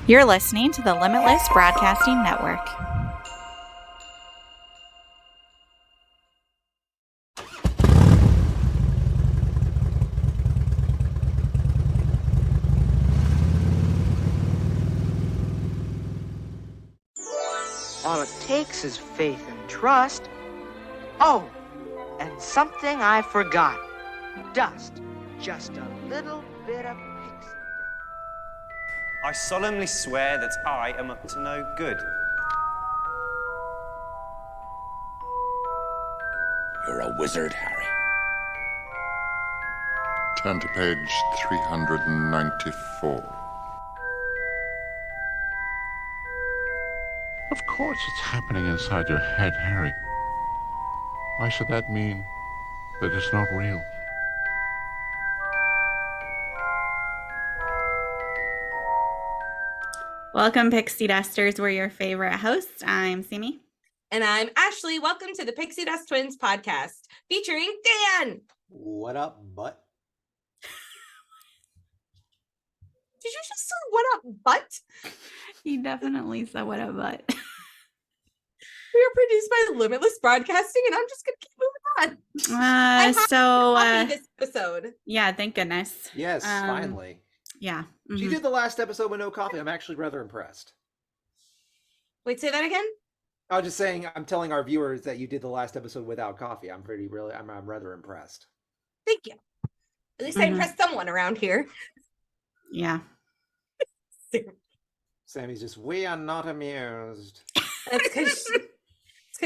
You're listening to the Limitless Broadcasting Network. All it takes is faith and trust. Oh, and something I forgot. Dust. Just a little bit of pixie dust. I solemnly swear that I am up to no good. You're a wizard, Harry. Turn to page 394. Of course it's happening inside your head, Harry. Why should that mean that it's not real? Welcome, Pixie Dusters. We're your favorite hosts. I'm Sammy. And I'm Ashley. Welcome to the Pixie Dust Twins podcast featuring Dan. What up, butt? Did you just say what up, butt? He definitely said what up, but We are produced by Limitless Broadcasting, and I'm just going to keep moving on. This episode. Yeah, thank goodness. Yes, finally. Yeah. She did the last episode with no coffee. I'm actually rather impressed. Wait, say that again? I was just saying, I'm telling our viewers that you did the last episode without coffee. I'm rather impressed. Thank you. At least I impressed someone around here. Yeah. Sammy's just, we are not amused. That's because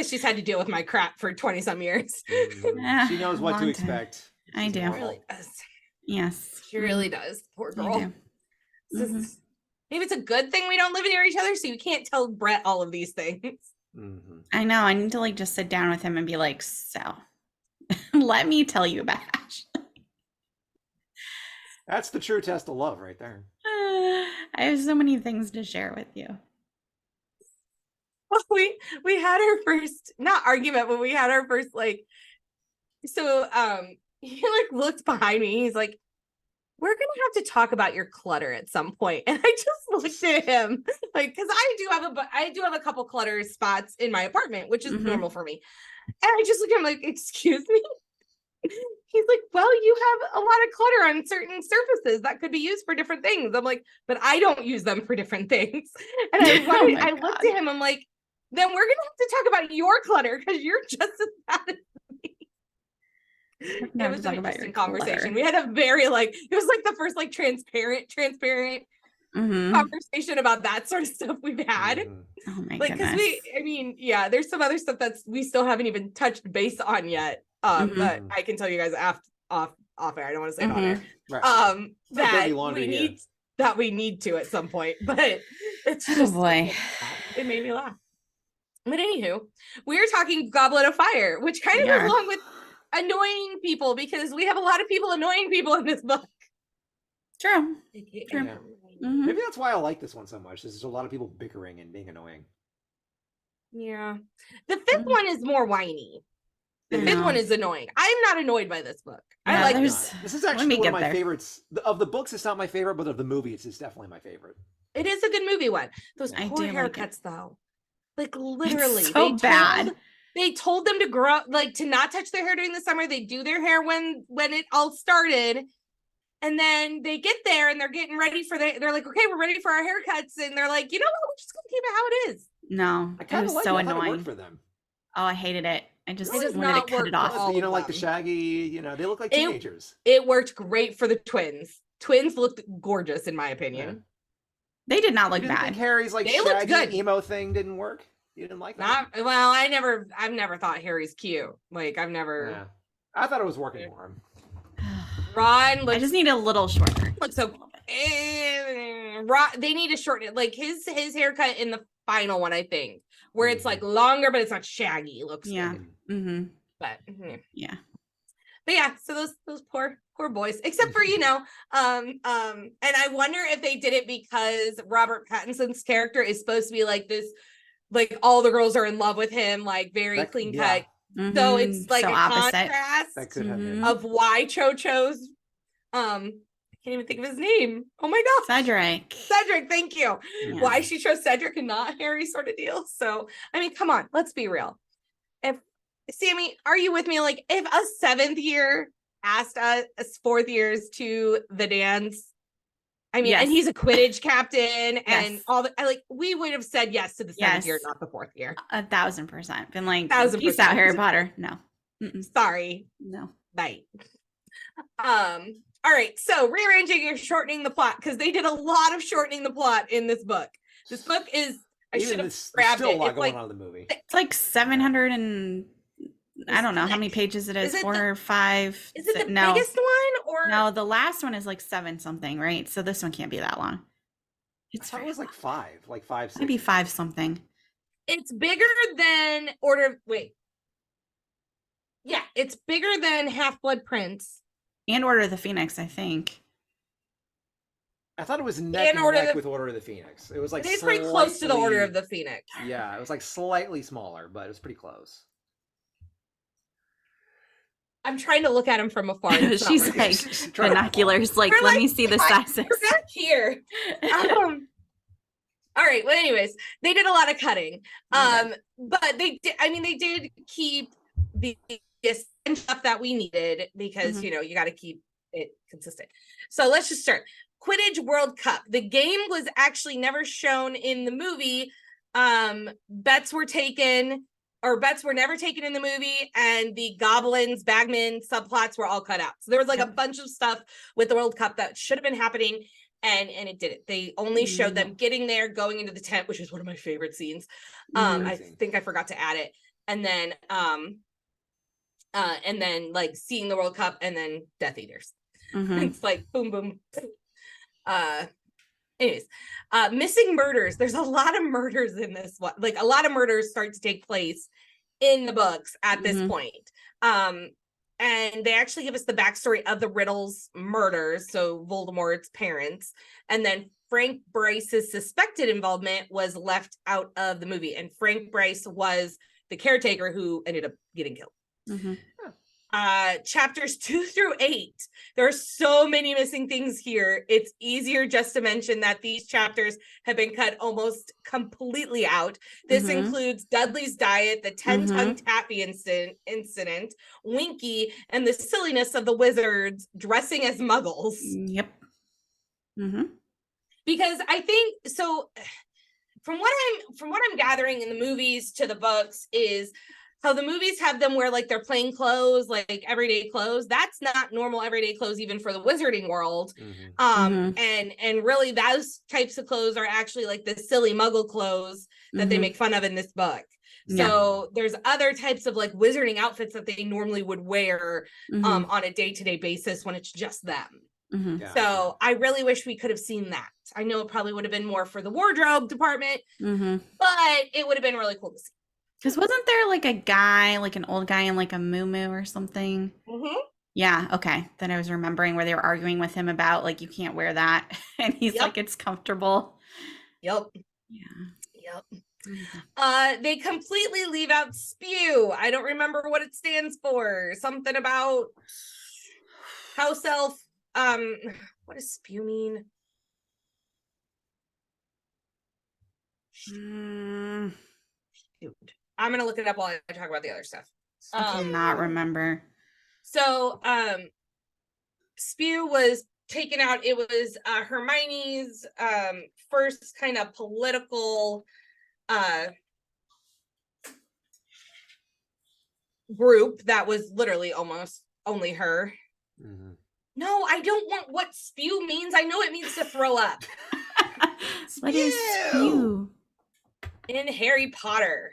she's had to deal with my crap for 20-some years. She knows what to expect. I do. She really does. Yes. She really does. Poor girl. Mm-hmm. Maybe it's a good thing we don't live near each other, so you can't tell Brett all of these things. Mm-hmm. I know. I need to just sit down with him and be like, so let me tell you about Ashley. That's the true test of love right there. I have so many things to share with you. Well, we had our first, not argument, but we had our first, he looked behind me. He's like, we're going to have to talk about your clutter at some point. And I just looked at him because I do have a couple clutter spots in my apartment, which is normal for me. And I just looked at him like, excuse me. He's like, well, you have a lot of clutter on certain surfaces that could be used for different things. I'm like, but I don't use them for different things. And I looked at him, I'm like, then we're going to have to talk about your clutter because you're just as bad as me. It was an interesting conversation. We had a very it was like the first transparent conversation about that sort of stuff we've had. Oh my goodness. Because there's some other stuff we still haven't even touched base on yet. But I can tell you guys off air. I don't want to say it on air. Right. That we need to at some point. But it's just it made me laugh. But anywho, we're talking Goblet of Fire, which kind of goes along with annoying people because we have a lot of people annoying people in this book. True. Yeah. Maybe that's why I like this one so much. There's a lot of people bickering and being annoying. Yeah. The fifth one is more whiny. The fifth one is annoying. I'm not annoyed by this book. Yeah, I like this. This is actually one of my favorites. Of the books, it's not my favorite, but of the movies, it's definitely my favorite. It is a good movie one. Those poor haircuts, though. Literally. It's so bad. They told them to grow, to not touch their hair during the summer. They do their hair when it all started. And then they get there and they're getting ready they're like, okay, we're ready for our haircuts. And they're like, you know what? We're just going to keep it how it is. No, it was so annoying. It worked for them. Oh, I hated it. I just It does wanted not to cut work it off. for all You know, of like the them. shaggy, they look like teenagers. It worked great for the twins. Twins looked gorgeous, in my opinion. Yeah. They did not look You didn't bad. think Harry's They looked shaggy good. emo thing didn't work? You didn't like that? I've never thought Harry's cute. I've never. Yeah. I thought it was working for him. Ron looks. I just need a little shorter. Looks so. Ron, they need to shorten it. His haircut in the final one, I think, where it's longer, but it's not shaggy. Looks good. Mm-hmm. But yeah. But yeah, so those poor boys, except for and I wonder if they did it because Robert Pattinson's character is supposed to be this, all the girls are in love with him, very clean cut. So it's so a opposite. contrast That could have been. of why Cho chose can't even think of his name. Oh my gosh. Cedric. Cedric, thank you. Yeah. Why she chose Cedric and not Harry sort of deal. So, I mean, come on, let's be real. If Sammy, are you with me? Like, if a 7th year asked us 4th years to the dance, I mean, Yes. and he's a Quidditch captain and Yes. all the, like, we would have said yes to the 7th year, Yes. not the 4th year. 1000%. Been like, 1000%. peace out, Harry Potter. No. Mm-mm. Sorry. No. Night. All right, so rearranging or shortening the plot, because they did a lot of shortening the plot in this book. This book is, I should have grabbed still it. a lot It's going like, on in the movie. It's like 700 and I don't know how many pages it is. Is it 4 the- or 5. is it the No. biggest one or No, the last one is like 7 something, right? So this one can't be that long. I It's thought it was like 5, like 5, 6. maybe 5 something. it's bigger than yeah, it's bigger than Half-Blood Prince. And Order of the Phoenix, I think. I thought it was neck and Order neck the- with Order of the Phoenix. It was like It's pretty close to the Order of slightly- the Phoenix. Yeah, it was like slightly smaller, but it was pretty close. I'm trying to look at him from afar. and it's not She's working. like She's trying to- binoculars, like, We're let like, me see the "What? sizes. We're back here. All right. Well, anyways, they did a lot of cutting. But they did. I mean, they did keep the stuff that we needed because Mhm. you got to keep it consistent. So let's just start. Quidditch World Cup. The game was actually never shown in the movie. Bets were never taken in the movie, and the goblins, bagmen subplots were all cut out. So there was like a bunch of stuff with the World Cup that should have been happening, and it didn't. They only showed them getting there, going into the tent, which is one of my favorite scenes. I think I forgot to add it, and then like seeing the World Cup, and then Death Eaters. Mhm. It's like boom, boom. Anyways, missing murders. There's a lot of murders in this one. Like a lot of murders start to take place in the books at this Mhm. point. And they actually give us the backstory of the Riddles murders, so Voldemort's parents, and then Frank Bryce's suspected involvement was left out of the movie, and Frank Bryce was the caretaker who ended up getting killed. Mhm. Chapters 2 through 8. There are so many missing things here. It's easier just to mention that these chapters have been cut almost completely out. This Mhm. includes Dudley's diet, the 10-tongue taffy incident, Winky, and the silliness of the wizards dressing as muggles. Yep. Mm-hmm. Because I think so. From what I'm gathering in the movies to the books is how the movies have them wear like their plain clothes, like everyday clothes. That's not normal everyday clothes even for the wizarding world. And really those types of clothes are actually like the silly muggle clothes that they make fun of in this book. So there's other types of like wizarding outfits that they normally would wear on a day-to-day basis when it's just them. Yeah. So I really wish we could have seen that. I know it probably would have been more for the wardrobe department, but it would have been really cool to see. Because wasn't there like a guy, like an old guy in like a muumuu or something? Yeah, okay. Then I was remembering where they were arguing with him about like, you can't wear that. And he's like, it's comfortable. Yep. Yeah. They completely leave out spew. I don't remember what it stands for. Something about house elf. What does spew mean? Shoot. I'm gonna look it up while I talk about the other stuff. I cannot remember. So spew was taken out. It was Hermione's first kind of political group that was literally almost only her. No, I don't want what spew means. I know it means to throw up. What is spew? In Harry Potter.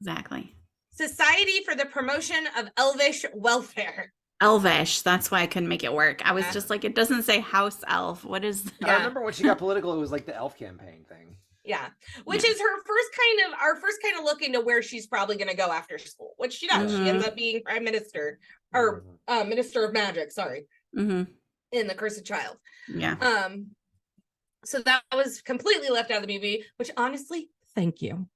Exactly. Society for the Promotion of Elvish Welfare. Elvish. That's why I couldn't make it work. I was just like, it doesn't say house elf. What is that? I remember when she got political, it was like the elf campaign thing. Yeah, which is our first kind of look into where she's probably going to go after school, which she does. She ends up being prime minister or minister of magic. Sorry, in the Cursed Child. Yeah. So that was completely left out of the movie. Which honestly, thank you.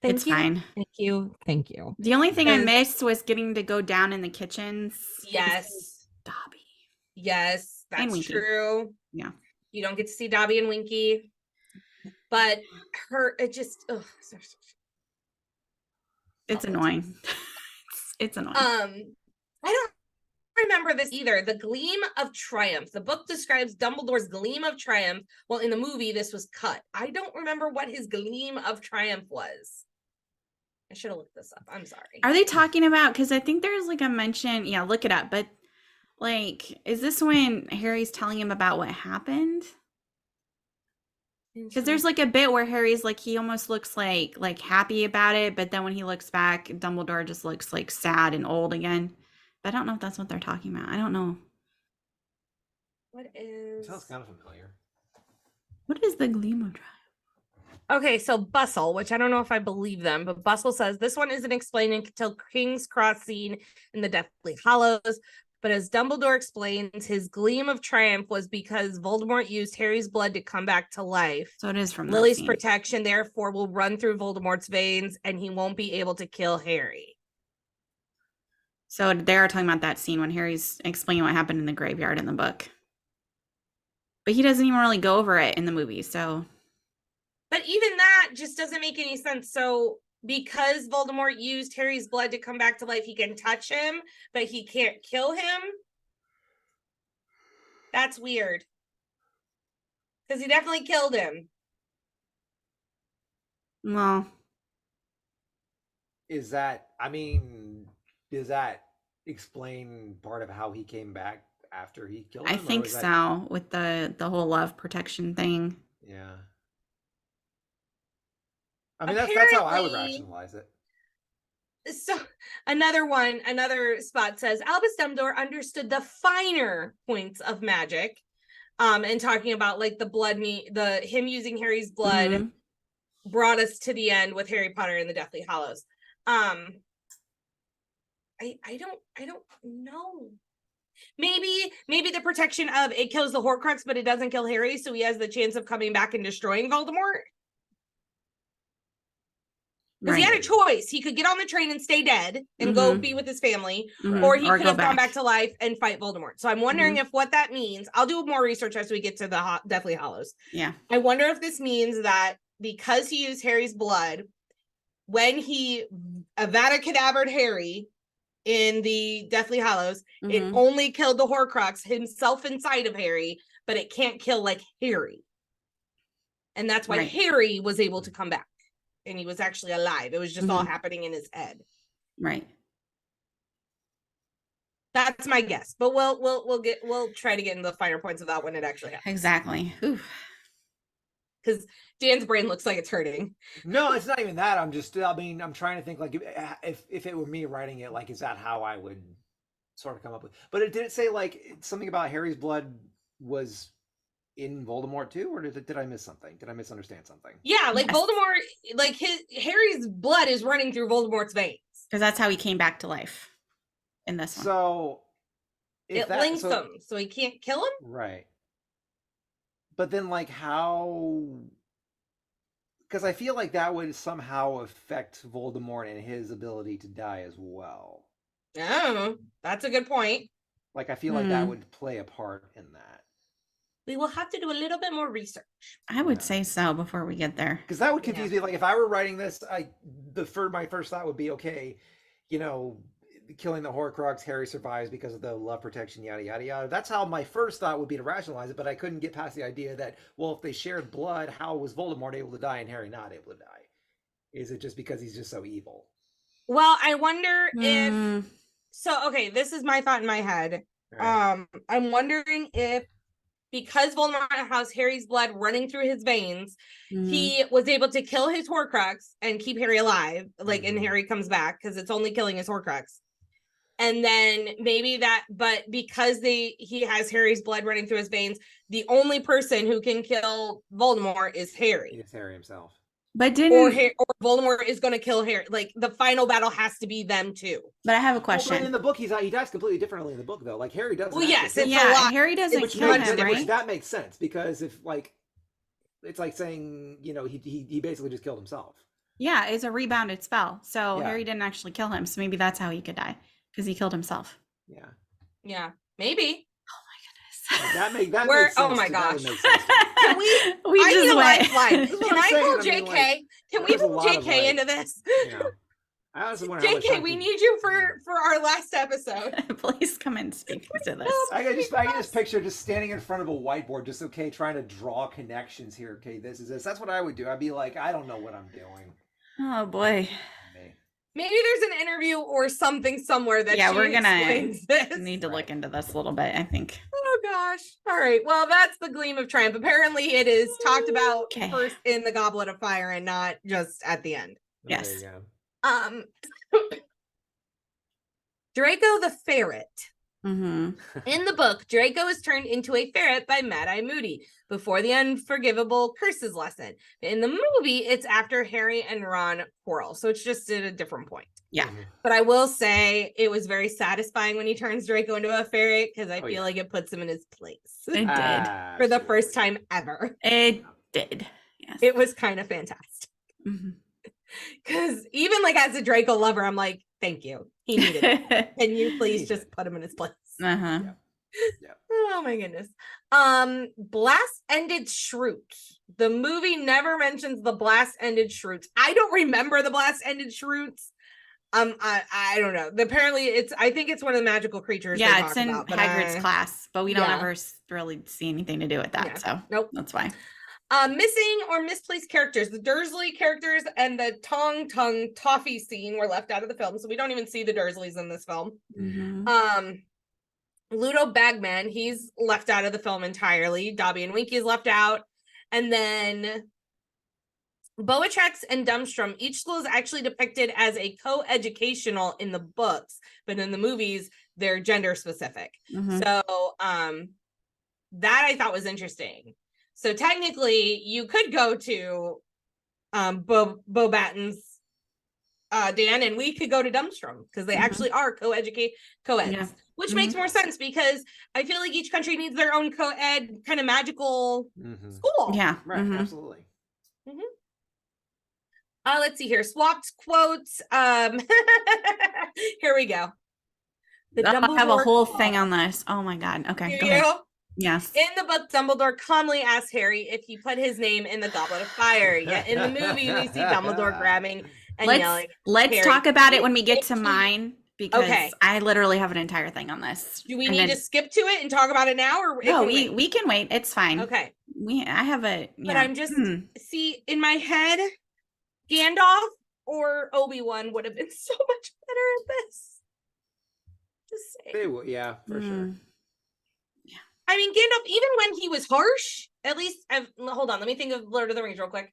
It's fine. Thank you. Thank you. The only thing I missed was getting to go down in the kitchens. Yes. Dobby. Yes, And That's Winky. true. Yeah. You don't get to see Dobby and Winky. But it just it's annoying. It's annoying. I don't remember this either. The Gleam of Triumph. The book describes Dumbledore's Gleam of Triumph. Well, in the movie, this was cut. I don't remember what his Gleam of Triumph was. I should have looked this up. I'm sorry. Are they talking about, because I think there's like a mention, yeah, look it up, but like, is this when Harry's telling him about what happened? Because there's like a bit where Harry's like, he almost looks like happy about it, but then when he looks back, Dumbledore just looks like sad and old again. But I don't know if that's what they're talking about. I don't know. What is... Sounds kind of familiar. What is the Gleam of Triumph? Okay, so Bustle, which I don't know if I believe them, but Bustle says this one isn't explained until King's Cross scene in the Deathly Hallows. But as Dumbledore explains, his Gleam of Triumph was because Voldemort used Harry's blood to come back to life. So it is from Lily's scene. protection, therefore, will run through Voldemort's veins, and he won't be able to kill Harry. So they are talking about that scene when Harry's explaining what happened in the graveyard in the book. But he doesn't even really go over it in the movie, so... But even that just doesn't make any sense. So because Voldemort used Harry's blood to come back to life, he can touch him, but he can't kill him? That's weird. Because he definitely killed him. Well... Is that, I mean, does that explain part of how he came back after he killed him? I think so, with the whole love protection thing. Yeah. I mean, that's how I would rationalize it. So another spot says Albus Dumbledore understood the finer points of magic, and talking about like the blood, him using Harry's blood brought us to the end with Harry Potter and the Deathly Hallows. I don't know. Maybe the protection of it kills the Horcrux, but it doesn't kill Harry, so he has the chance of coming back and destroying Voldemort. Because he had a choice. He could get on the train and stay dead and go be with his family, or he could have gone back to life and fight Voldemort. So I'm wondering if what that means. I'll do more research as we get to the Deathly Hallows. Yeah. I wonder if this means that because he used Harry's blood, when he Avada Kedavra'd Harry in the Deathly Hallows, it only killed the Horcrux himself inside of Harry, but it can't kill like Harry. And that's why Harry was able to come back. And he was actually alive. It was just all happening in his head. Right. That's my guess. But we'll try to get into the finer points of that when it actually happens. Exactly. Because Dan's brain looks like it's hurting. No, it's not even that. I'm trying to think like if it were me writing it, like, is that how I would sort of come up with? But it did say like something about Harry's blood was in Voldemort too, or did I miss something? Did I misunderstand something? Yeah, like Voldemort, like Harry's blood is running through Voldemort's veins. Because that's how he came back to life in this one. So it links him, so he can't kill him? Right. But then like how, because I feel like that would somehow affect Voldemort and his ability to die as well. Oh, that's a good point. Like I feel like that would play a part in that. We will have to do a little bit more research. I would say so before we get there. Because that would confuse me. Like if I were writing this, my first thought would be, okay, killing the Horcrux, Harry survives because of the love protection, yada, yada, yada. That's how my first thought would be to rationalize it, but I couldn't get past the idea that, well, if they shared blood, how was Voldemort able to die and Harry not able to die? Is it just because he's just so evil? Well, I wonder if... So, okay, this is my thought in my head. Right. I'm wondering if because Voldemort has Harry's blood running through his veins, he was able to kill his Horcrux and keep Harry alive, like, and Harry comes back because it's only killing his Horcrux. And then maybe but because he has Harry's blood running through his veins, the only person who can kill Voldemort is Harry. It's Harry himself. But or Voldemort is going to kill Harry. Like the final battle has to be them too. But I have a question. Well, in the book, he dies completely differently in the book, though. Like Harry doesn't. Well, yes, Harry doesn't kill him, right? Which that makes sense because if it's like saying he basically just killed himself. Yeah, it's a rebounded spell, so Harry didn't actually kill him. So maybe that's how he could die because he killed himself. Yeah. Yeah, maybe. Oh my goodness. That makes oh sense my to- that gosh. would make sense to me. Can we I need just a went. lifeline. what Can I'm I saying, pull I mean, JK? like, Can we there's a pull lot of, JK like, into this? You know, I honestly wonder how much JK, time we he- need you for our last episode. Please come and speak to this. I can just picture just standing in front of a whiteboard, just okay, trying to draw connections here. Okay, this is this. That's what I would do. I'd be like, I don't know what I'm doing. Oh boy. Maybe there's an interview or something somewhere that We're gonna explains this. need to look into this a little bit, I think. Oh gosh. All right. Well, that's the Gleam of Triumph. Apparently it is talked about Okay. first in the Goblet of Fire and not just at the end. Yes. There you go. Draco the Ferret. Mm-hmm. In the book, Draco is turned into a ferret by Mad-Eye Moody before the unforgivable curses lesson. In the movie, it's after Harry and Ron quarrel, so it's just at a different point. Yeah. But I will say it was very satisfying when he turns Draco into a ferret because I feel like it puts him in his place It did. for the first time ever. It did. Yes. It was kind of fantastic. Because even like as a Draco lover, I'm like, thank you. He needed it. Can you please just put him in his place? Uh-huh. Yeah. Oh my goodness. Blast-ended Shroots. The movie never mentions the blast-ended Shroots. I don't remember the blast-ended Shroots. I don't know. Apparently I think it's one of the magical creatures. Yeah, it's in Hagrid's class, but we don't ever really see anything to do with that. Yeah. So Nope. That's why. Missing or misplaced characters. The Dursley characters and the Tong Toffee scene were left out of the film, so we don't even see the Dursleys in this film. Mm-hmm. Ludo Bagman, he's left out of the film entirely. Dobby and Winky is left out. And then Beatrix and Dumbledore, each school is actually depicted as a co-educational in the books, but in the movies, they're gender specific. Mm-hmm. So that I thought was interesting. So technically, you could go to Bo Batten's Dan, and we could go to Dumbledore because they actually are co-eds, which makes more sense because I feel like each country needs their own co-ed kind of magical school. Yeah, right, absolutely. Let's see here. Swapped quotes. Here we go. I have a whole thing on this. Oh my god. Okay, go ahead. Yes. In the book, Dumbledore calmly asks Harry if he put his name in the Goblet of Fire. Yet in the movie, we see Dumbledore grabbing and yelling. Let's talk about it when we get to mine because I literally have an entire thing on this. Do we need to skip to it and talk about it now, or no? We can wait. It's fine. Okay. I have a. Yeah. But I'm just see in my head, Gandalf or Obi-Wan would have been so much better at this. Just saying. They will, yeah, for sure. I mean, Gandalf, even when he was harsh, at least, hold on, let me think of Lord of the Rings real quick.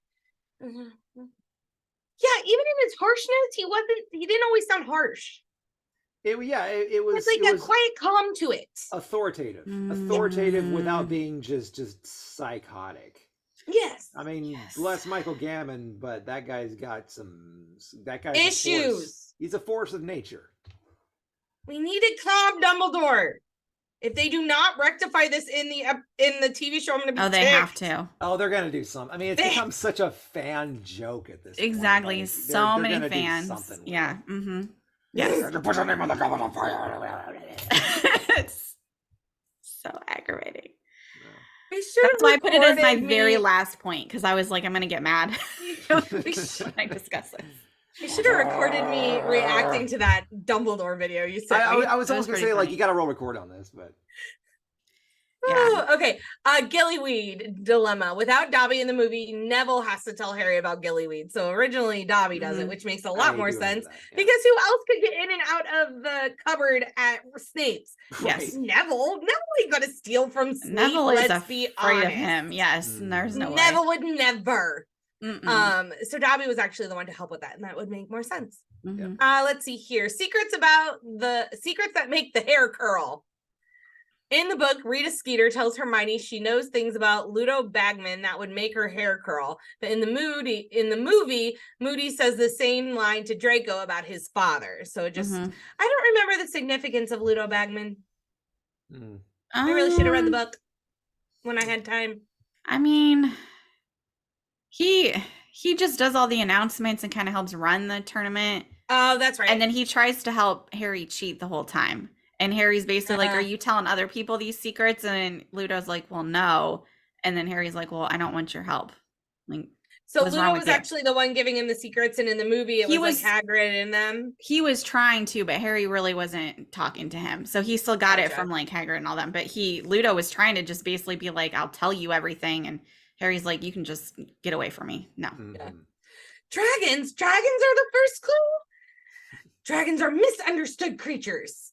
Yeah, even in his harshness, he didn't always sound harsh. It was like a quiet calm to it. Authoritative without being just psychotic. Yes. I mean, bless Michael Gambon, but that guy's got issues. He's a force of nature. We needed calm Dumbledore. If they do not rectify this in the TV show, I'm gonna be they have to. Oh, they're gonna do something. I mean, it's become such a fan joke at this point. Exactly. Like, so many fans. Yeah. Mm-hmm. Yes. Put your name on the Goblet of Fire. It's so aggravating. That's why I put it as my very last point because I was like, I'm gonna get mad when I discuss this. You should have recorded me reacting to that Dumbledore video you sent me. I was almost gonna say funny. Like you got to roll record on this, but Oh, okay. Gillyweed dilemma. Without Dobby in the movie, Neville has to tell Harry about Gillyweed. So originally Dobby does it, which makes a lot more sense because who else could get in and out of the cupboard at Snape's? Yes, Neville. Neville ain't gonna steal from Snape. Neville is afraid of him. Yes, there's no Neville way. would never. So Dobby was actually the one to help with that, and that would make more sense. Let's see here. Secrets that make the hair curl. In the book, Rita Skeeter tells Hermione she knows things about Ludo Bagman that would make her hair curl. But in the movie, Moody says the same line to Draco about his father. So it just, I don't remember the significance of Ludo Bagman. I really should have read the book when I had time. I mean, he just does all the announcements and kind of helps run the tournament. Oh, that's right. And then he tries to help Harry cheat the whole time. And Harry's basically like, are you telling other people these secrets? And Ludo's like, well, no. And then Harry's like, well, I don't want your help. Like, so Ludo was actually the one giving him the secrets, and in the movie it was like Hagrid and them. He was trying to, but Harry really wasn't talking to him. So he still got it from like Hagrid and all them. But Ludo was trying to just basically be like, I'll tell you everything. And Harry's like, you can just get away from me. No. Yeah. Dragons are the first clue. Dragons are misunderstood creatures.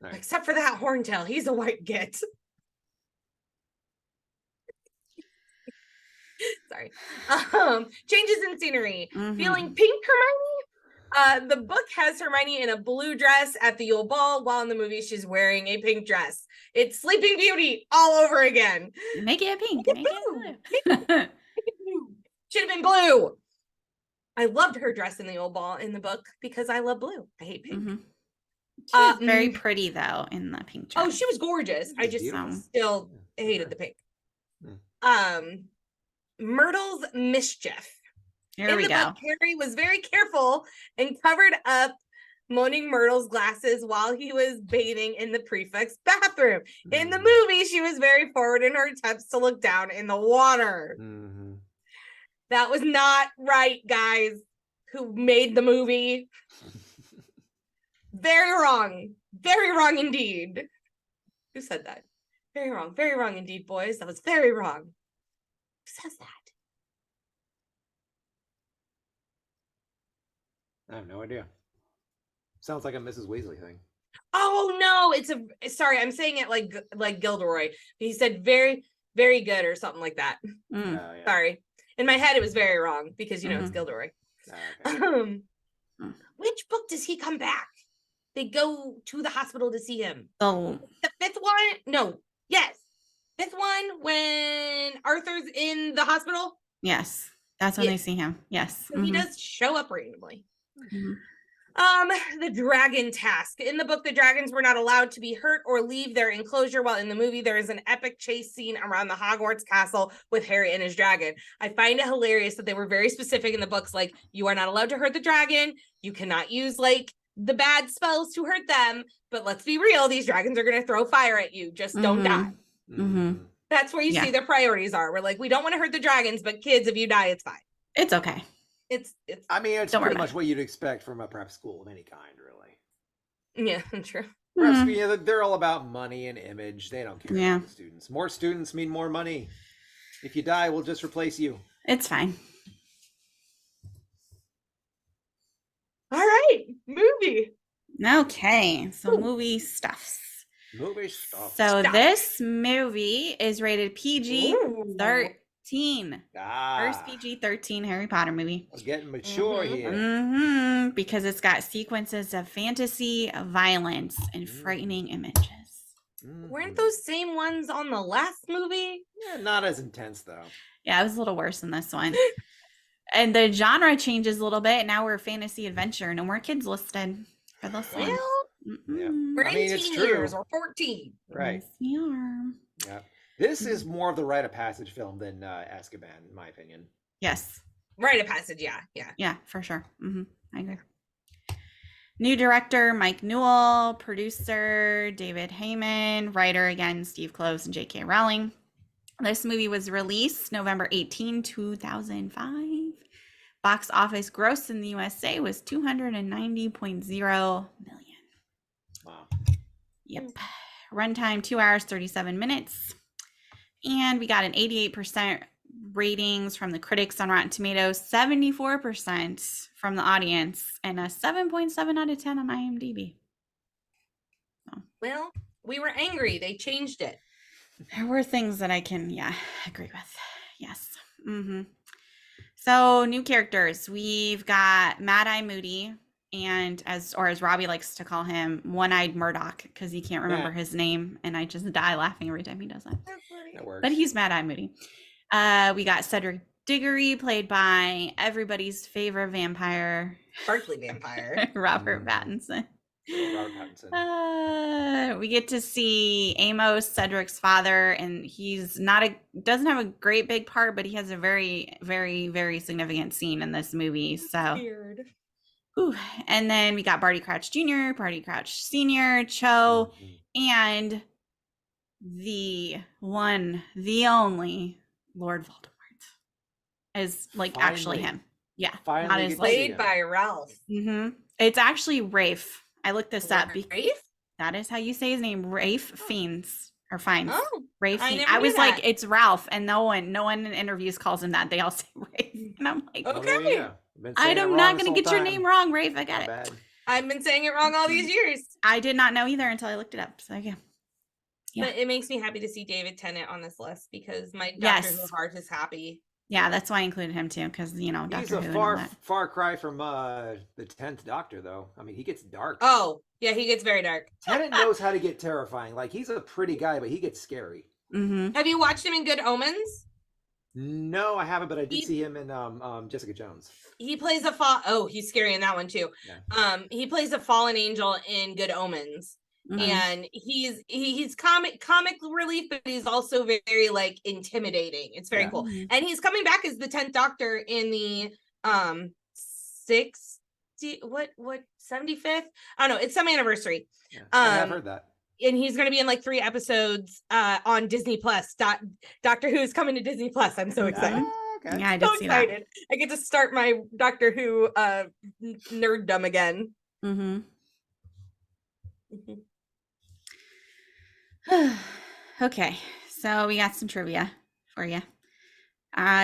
Right. Except for that Horntail. He's a white git. Sorry. Changes in scenery. Feeling pink Hermione. The book has Hermione in a blue dress at the Yule Ball, while in the movie she's wearing a pink dress. It's Sleeping Beauty all over again. Make it pink. Make it blue. Should have been blue. I loved her dress in the Yule Ball in the book because I love blue. I hate pink. She was very pretty though in the pink dress. Oh, she was gorgeous. I just still hated the pink. Myrtle's mischief. Here we go. Book, Harry was very careful and covered up Moaning Myrtle's glasses while he was bathing in the prefect's bathroom. In the movie, she was very forward in her attempts to look down in the water. That was not right, guys, who made the movie. Very wrong. Very wrong indeed. Who said that? Very wrong. Very wrong indeed, boys. That was very wrong. Who says that? I have no idea. Sounds like a Mrs. Weasley thing. Oh no, sorry, I'm saying it like Gilderoy. He said very, very good or something like that. Yeah. Sorry. In my head, it was very wrong because it's Gilderoy. Okay. Which book does he come back? They go to the hospital to see him. Oh, the fifth one? No. Yes. Fifth one when Arthur's in the hospital? Yes. That's when they see him. Yes. So he does show up randomly. The dragon task. In the book, the dragons were not allowed to be hurt or leave their enclosure, while in the movie, there is an epic chase scene around the Hogwarts castle with Harry and his dragon. I find it hilarious that they were very specific in the books, like, you are not allowed to hurt the dragon. You cannot use, like, the bad spells to hurt them. But let's be real, these dragons are going to throw fire at you. Just don't die. That's where you see their priorities are. We're like, we don't want to hurt the dragons, but kids, if you die, it's fine. It's okay. It's I mean, it's pretty much what you'd expect from a prep school of any kind, really. Yeah, true. Prep school, they're all about money and image. They don't care about the students. More students mean more money. If you die, we'll just replace you. It's fine. All right, movie. Okay, so movie stuffs. So this movie is rated PG-13. First PG-13 Harry Potter movie. We're getting mature here. Because it's got sequences of fantasy, violence, and frightening images. Weren't those same ones on the last movie? Yeah, not as intense though. Yeah, it was a little worse than this one. And the genre changes a little bit. Now we're fantasy adventure. No more kids listed for this one. We're 18 years or 14. Right. Yes, we are. Yeah. This is more of the rite of passage film than Azkaban, in my opinion. Yes. Rite of passage, yeah. Yeah, for sure. I agree. New director, Mike Newell. Producer, David Heyman. Writer, again, Steve Kloves and J.K. Rowling. This movie was released November 18, 2005. Box office gross in the USA was $290.0 million. Wow. Yep. Runtime 2 hours, 37 minutes. And we got an 88% ratings from the critics on Rotten Tomatoes, 74% from the audience, and a 7.7 out of 10 on IMDb. So. Well, we were angry. They changed it. There were things that I can, agree with. Yes. So, new characters. We've got Mad Eye Moody, and as Robbie likes to call him, One-Eyed Murdoch, because he can't remember his name, and I just die laughing every time he does that. That works. But he's Mad Eye Moody. We got Cedric Diggory, played by everybody's favorite vampire, Sparkly vampire, Robert Pattinson. Robert Pattinson. We get to see Amos, Cedric's father, and he's doesn't have a great big part, but he has a very, very, very significant scene in this movie. So, weird. Ooh. And then we got Barty Crouch Jr., Barty Crouch Sr., Cho, and the one, the only Lord Voldemort is like actually him. Yeah. Finally not as Played by Ralph. It's actually Rafe. I looked this up. Rafe? That is how you say his name, Rafe Fiennes or Fiennes. Oh, Rafe. I was knew like, that. it's Ralph, and no one in interviews calls him that. They all say Rafe, and I'm like, okay. I'm not gonna get your name wrong, Rafe. I got it. Bad. I've been saying it wrong all these years. I did not know either until I looked it up. So yeah. But it makes me happy to see David Tennant on this list because my Doctor Who heart is happy. Yeah, that's why I included him too, because he's Doctor a Who. far cry from the 10th Doctor, though. I mean, he gets dark. Oh, yeah, he gets very dark. Tennant knows how to get terrifying. Like, he's a pretty guy, but he gets scary. Have you watched him in Good Omens? No, I haven't, but I did see him in Jessica Jones. He plays he's scary in that one too. Yeah. He plays a fallen angel in Good Omens. And he's comic relief, but he's also very like intimidating. It's very cool. And he's coming back as the 10th Doctor in the 75th? I don't know, it's some anniversary. Yeah, I have heard that. And he's going to be in like 3 episodes on Disney Plus. Doctor Who is coming to Disney Plus. I'm so excited. Okay. Yeah, I did see excited. I get to start my Doctor Who nerddom again. Okay, so we got some trivia for you.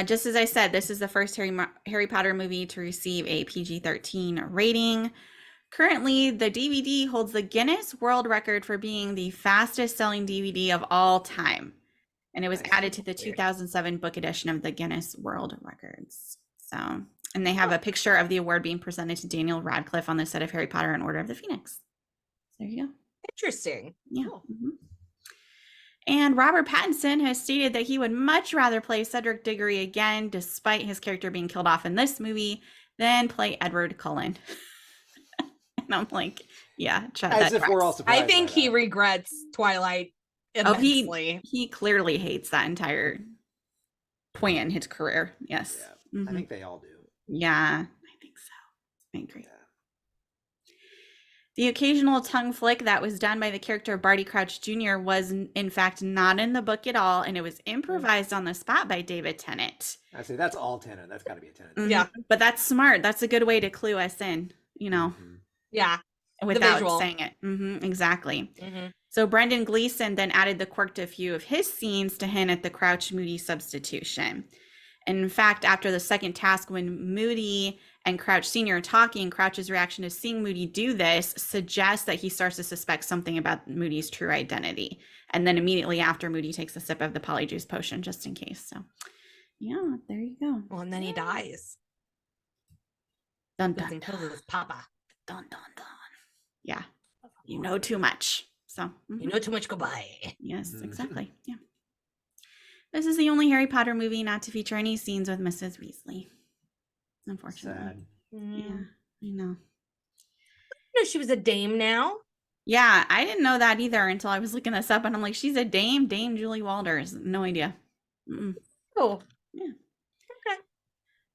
Just as I said, this is the first Harry Potter movie to receive a PG-13 rating. Currently, the DVD holds the Guinness World Record for being the fastest selling DVD of all time. And it was added to the 2007 book edition of the Guinness World Records. So, and they have a picture of the award being presented to Daniel Radcliffe on the set of Harry Potter and Order of the Phoenix. There you go. Interesting. Yeah. And Robert Pattinson has stated that he would much rather play Cedric Diggory again, despite his character being killed off in this movie, than play Edward Cullen. And I'm like, yeah, as if we're all surprised. I think he regrets Twilight immensely. He clearly hates that entire point in his career. Yes. Yeah, I think they all do. Yeah, I think so. I agree. Yeah. The occasional tongue flick that was done by the character of Barty Crouch Jr. was, in fact, not in the book at all, and it was improvised on the spot by David Tennant. I say that's all Tennant. That's got to be a Tennant. Yeah, but that's smart. That's a good way to clue us in, Yeah, without saying it. Exactly. So Brendan Gleeson then added the quirk to a few of his scenes to hint at the Crouch Moody substitution. In fact, after the second task, when Moody and Crouch Sr. are talking, Crouch's reaction to seeing Moody do this suggests that he starts to suspect something about Moody's true identity. And then immediately after, Moody takes a sip of the polyjuice potion just in case. So, yeah, there you go. Well, and then he dies. Dun, dun, dun. Kills his papa. Dun, dun, dun. Yeah, you know too much. So you know too much. Goodbye. Yes, exactly. Yeah. This is the only Harry Potter movie not to feature any scenes with Mrs. Weasley. Unfortunately. Sad. Yeah, I know. You know she was a dame now. Yeah, I didn't know that either until I was looking this up, and I'm like, she's a Dame Julie Walters. No idea. Cool. Yeah. Okay.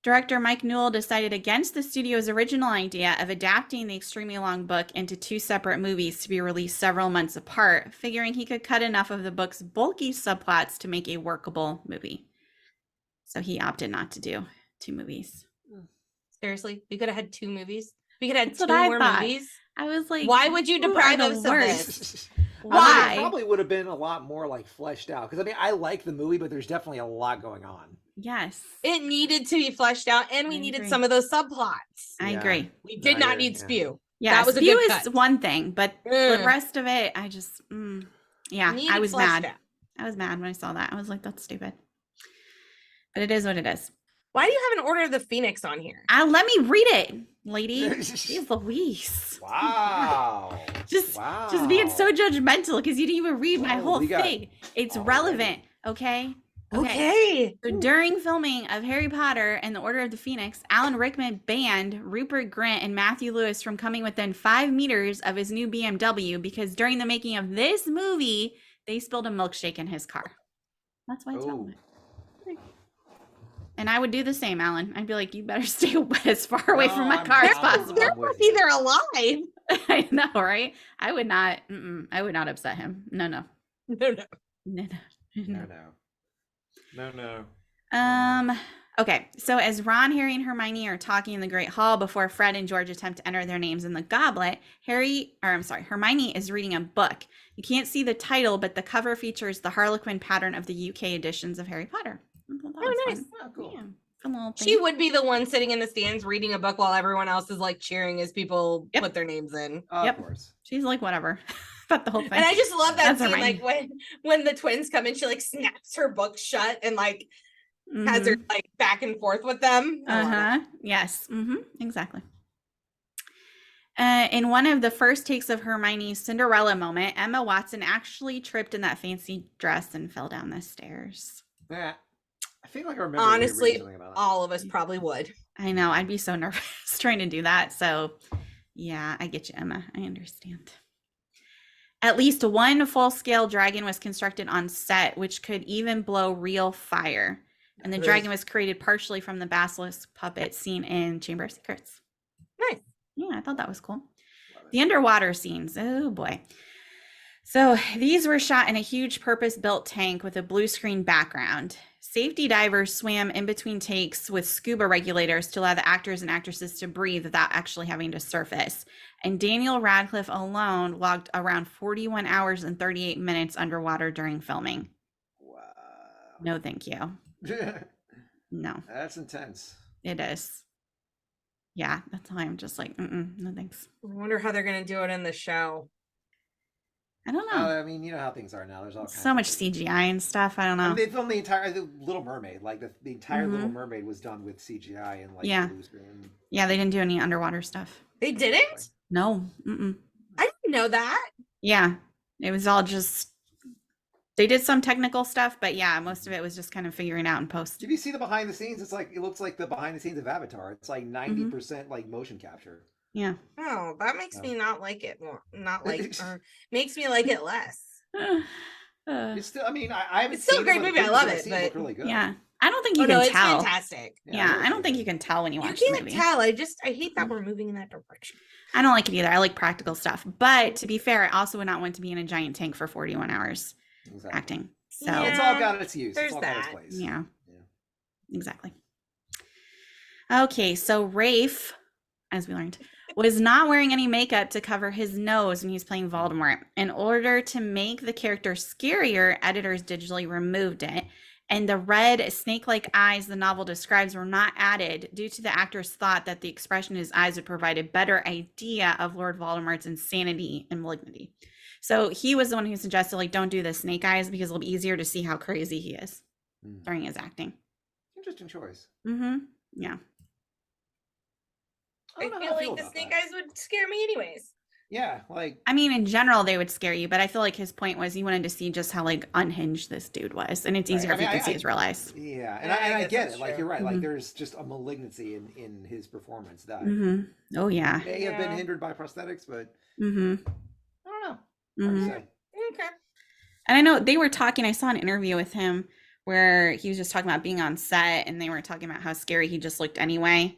Director Mike Newell decided against the studio's original idea of adapting the extremely long book into 2 separate movies to be released several months apart, figuring he could cut enough of the book's bulky subplots to make a workable movie. So he opted not to do 2 movies. Seriously, we could have had 2 movies. We could have had 2 more movies. I was like, why would you deprive us of this? Why? I mean, it probably would have been a lot more like fleshed out. Because I mean, I like the movie, but there's definitely a lot going on. Yes. It needed to be fleshed out, and we needed some of those subplots. I agree. We did not need spew. Yeah, that was spew a good is cut. one thing, but the rest of it, I just, I was mad. Out. I was mad when I saw that. I was like, that's stupid. But it is what it is. Why do you have an Order of the Phoenix on here? Let me read it, lady. Jeez Louise. Wow. Just being so judgmental because you didn't even read my whole thing. It's relevant, okay? Okay. So during filming of Harry Potter and the Order of the Phoenix, Alan Rickman banned Rupert Grint and Matthew Lewis from coming within 5 meters of his new BMW because during the making of this movie, they spilled a milkshake in his car. That's why it's relevant. And I would do the same, Alan. I'd be like, you better stay as far away No, from my I'm- car as I'm- possible. They're I'm with lucky you. they're alive. I know, right? I would not. I would not upset him. No. No. No. Okay, so as Ron, Harry, and Hermione are talking in the Great Hall before Fred and George attempt to enter their names in the goblet, Hermione is reading a book. You can't see the title, but the cover features the Harlequin pattern of the UK editions of Harry Potter. I thought that was nice. fun. Oh, cool. Yeah, fun little thing. She would be the one sitting in the stands reading a book while everyone else is like cheering as people Yep. put their names in. Yep. Of course. She's like, whatever. About the whole thing. And I just love that That's scene, Hermione. like when the twins come in, she like snaps her book shut and like has her like back and forth with them. I love it. Yes. Exactly. In one of the first takes of Hermione's Cinderella moment, Emma Watson actually tripped in that fancy dress and fell down the stairs. Yeah. I feel like I remember Honestly, reading something about that. all of us probably would. I know. I'd be so nervous trying to do that. So, yeah, I get you, Emma. I understand. At least one full-scale dragon was constructed on set, which could even blow real fire. And the Nice. dragon was created partially from the basilisk puppet seen in Chamber of Secrets. Nice. Yeah, I thought that was cool. Love it. The underwater scenes. Oh boy. So these were shot in a huge purpose-built tank with a blue screen background. Safety divers swam in between takes with scuba regulators to allow the actors and actresses to breathe without actually having to surface. And Daniel Radcliffe alone logged around 41 hours and 38 minutes underwater during filming. Wow. No, thank you. No, That's intense. it is. Yeah, that's why I'm just like, no thanks. I wonder how they're gonna do it in the show. I don't know. I mean, you know how things are now. There's all kinds So of much things. CGI and stuff. I don't I know. mean, they filmed the Little Mermaid. Like the entire Little Mermaid was done with CGI and like Yeah. blue screen. Yeah, they didn't do any underwater stuff. They didn't? No. I didn't know that. Yeah, it was all just. They did some technical stuff, but yeah, most of it was just kind of figuring out in post. If you see the behind the scenes, it's like it looks like the behind the scenes of Avatar. It's like 90% like motion capture. Yeah. Oh, that makes No. me not like it more. Not like, or makes me like it less. It's still. I mean, I haven't. It's still a seen great them, but movie, I the love pictures it, I've seen but- look really good. Yeah, I don't think you Oh can no, it's tell. fantastic. Yeah, I don't think you can. can tell when you You watch the can't movie. tell. I hate that we're moving in that direction. I don't like it either. I like practical stuff, but to be fair, I also would not want to be in a giant tank for 41 hours Exactly. acting. So Yeah. It's all got its use. There's It's all got its that. place. yeah, Yeah. exactly. Okay, so Rafe, as we learned, was not wearing any makeup to cover his nose when he's playing Voldemort. In order to make the character scarier, editors digitally removed it. And the red snake-like eyes the novel describes were not added due to the actor's thought that the expression in his eyes would provide a better idea of Lord Voldemort's insanity and malignity. So he was the one who suggested, like, don't do the snake eyes because it'll be easier to see how crazy he is during his acting. Interesting choice. Yeah. I don't know feel how like the about snake that. eyes would scare me anyways. Yeah, like I mean, in general, they would scare you, but I feel like his point was he wanted to see just how like unhinged this dude was, and it's Right. easier I if you mean, can see his real eyes. yeah, and Yeah, I I guess get that's it. Like true. you're right. Like Mhm. there's just a malignancy in his performance that Oh yeah. may have been Yeah. hindered by prosthetics, but Mm-hmm. I don't know. Hard to say. Okay. And I know they were talking. I saw an interview with him where he was just talking about being on set, and they were talking about how scary he just looked anyway.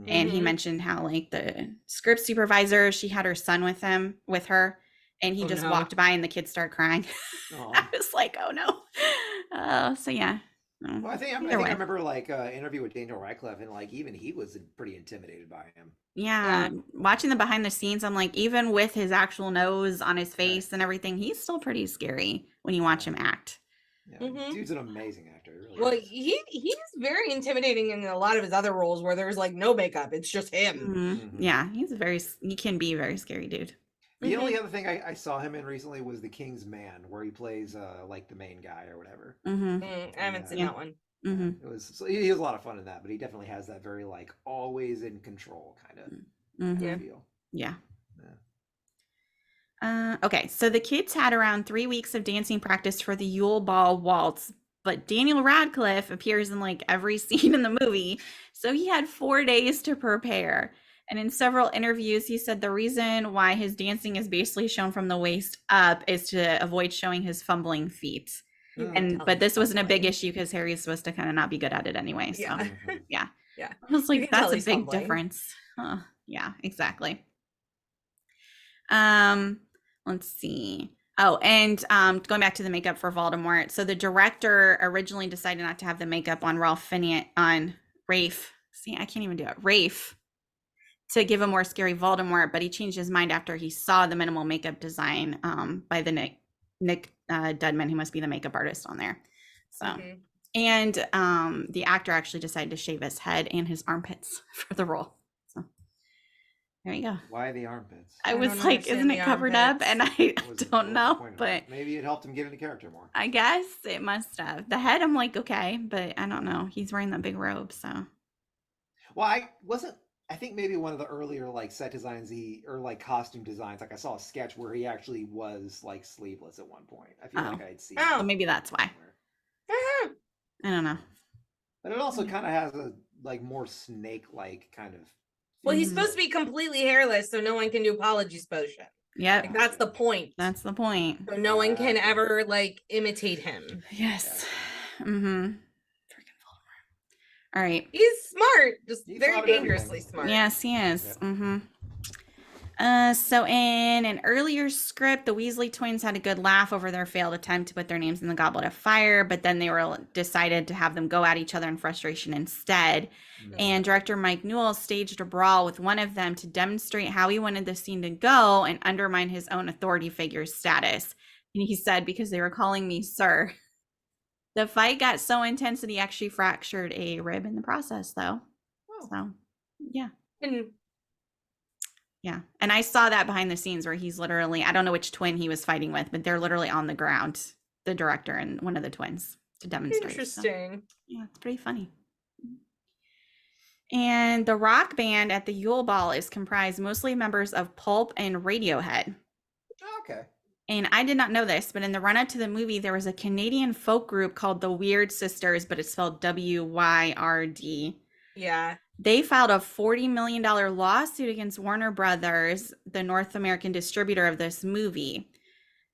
And he Mhm. mentioned how like the script supervisor, she had her son with her, and he Oh, just no. walked by and the kid started crying. Aw. I was like, oh no. So yeah. No, Well, I think either way. I remember like interview with Daniel Radcliffe, and like even he was pretty intimidated by him. Yeah, watching the behind the scenes, I'm like, even with his actual nose on his face and everything, he's still pretty scary when you watch him act. Yeah, Mhm. dude's an amazing actor. Really Well, is. he's very intimidating in a lot of his other roles where there's like no makeup. It's just him. Mhm. Yeah, he can be a very scary dude. The only other thing I saw him in recently was The King's Man, where he plays like the main guy or whatever. Mm-hmm. I haven't seen Yeah. that one. Mm-hmm. It was so he was a lot of fun in that, but he definitely has that very like always in control kind of Mm-hmm. feel. Yeah. Okay, so the kids had around 3 weeks of dancing practice for the Yule Ball Waltz, but Daniel Radcliffe appears in like every scene in the movie, so he had 4 days to prepare. And in several interviews, he said the reason why his dancing is basically shown from the waist up is to avoid showing his fumbling feet. But this wasn't a big issue because Harry's supposed to kind of not be good at it anyway. So Yeah. I was like, that's a big fumbling. difference. Yeah, exactly. Let's see. Oh, and going back to the makeup for Voldemort. So the director originally decided not to have the makeup on Rafe. See, I can't even do it. Rafe, to give a more scary Voldemort, but he changed his mind after he saw the minimal makeup design by the Nick Dudman, who must be the makeup artist on there. So, and the actor actually decided to shave his head and his armpits for the role. So there you go. Why the armpits? I was like, isn't it covered up? And I don't know, but maybe it helped him get into character more. I guess it must have. The head, I'm like, okay, but I don't know. He's wearing that big robe, so. Well, I think maybe one of the earlier like set designs or like costume designs, like I saw a sketch where he actually was like sleeveless at one point. I feel like I'd seen. Oh, maybe that's why. I don't know. But it also kind of has a like more snake-like kind of. Well, he's supposed to be completely hairless, so no one can do apologies potion. Yeah, like, that's the point. That's the point. So no one can ever like imitate him. Yes. Freaking Voldemort. All right. He's smart, just very dangerously smart. Yes, he is. Yep. So in an earlier script, the Weasley twins had a good laugh over their failed attempt to put their names in the Goblet of Fire, but then they decided to have them go at each other in frustration instead. And director Mike Newell staged a brawl with one of them to demonstrate how he wanted the scene to go and undermine his own authority figure's status. And he said, because they were calling me sir. The fight got so intense that he actually fractured a rib in the process, though. So, yeah. Yeah. And I saw that behind the scenes where he's literally, I don't know which twin he was fighting with, but they're literally on the ground, the director and one of the twins, to demonstrate. Interesting. So, yeah, it's pretty funny. And the rock band at the Yule Ball is comprised mostly of members of Pulp and Radiohead. Okay. And I did not know this, but in the run-up to the movie, there was a Canadian folk group called the Weird Sisters, but it's spelled W-Y-R-D. Yeah. They filed a $40 million lawsuit against Warner Brothers, the North American distributor of this movie.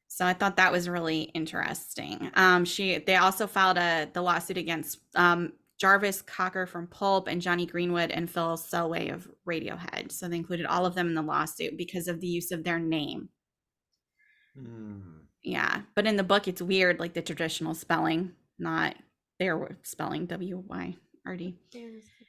So I thought that was really interesting. They also filed the lawsuit against Jarvis Cocker from Pulp and Johnny Greenwood and Phil Selway of Radiohead. So they included all of them in the lawsuit because of the use of their name. Yeah, but in the book, it's weird, like the traditional spelling, not their spelling, W-Y-R-D.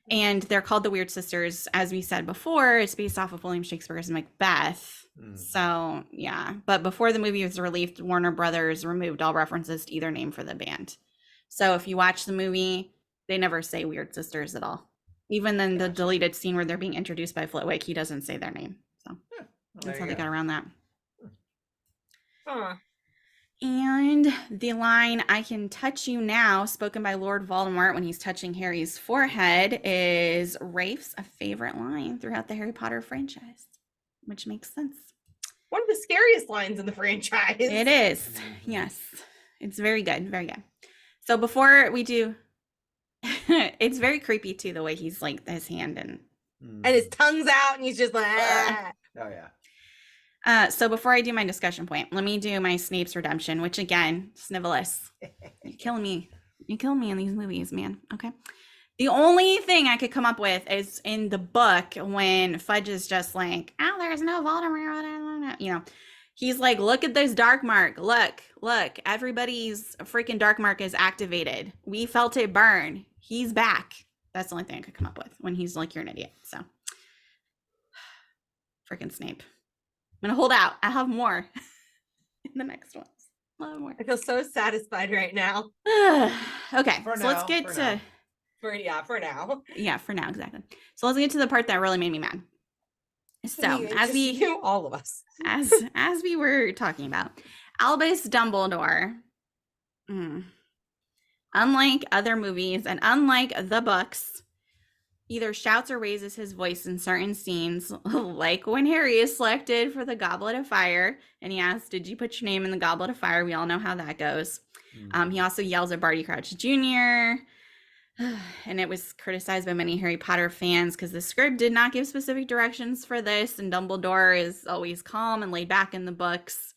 And they're called the Weird Sisters. As we said before, it's based off of William Shakespeare's Macbeth. So, yeah. But before the movie was released, Warner Brothers removed all references to either name for the band. So if you watch the movie, they never say Weird Sisters at all. Even in the deleted scene where they're being introduced by Flitwick, he doesn't say their name. So that's how they got around that. And the line, "I can touch you now," spoken by Lord Voldemort when he's touching Harry's forehead, is Rafe's favorite line throughout the Harry Potter franchise, which makes sense. One of the scariest lines in the franchise. It is. Yes. It's very good. Very good. So before we do, it's very creepy too, the way he's like his hand and his tongue's out and he's just like, ah. Oh, yeah. So before I do my discussion point, let me do my Snape's redemption, which again, Snivellus, you're killing me. You kill me in these movies, man. Okay. The only thing I could come up with is in the book when Fudge is just like, oh, there's no Voldemort. You know, he's like, look at this dark mark. Look, everybody's freaking dark mark is activated. We felt it burn. He's back. That's the only thing I could come up with when he's like, you're an idiot. So freaking Snape. I'm gonna hold out. I have more in the next ones. I'll have more. I feel so satisfied right now. Okay, let's get to for now. Yeah, for now, exactly. So let's get to the part that really made me mad. So all of us, as we were talking about, Albus Dumbledore, unlike other movies and unlike the books, either shouts or raises his voice in certain scenes, like when Harry is selected for the Goblet of Fire and he asks, did you put your name in the Goblet of Fire? We all know how that goes. He also yells at Barty Crouch Jr., and it was criticized by many Harry Potter fans because the script did not give specific directions for this, and Dumbledore is always calm and laid back in the books.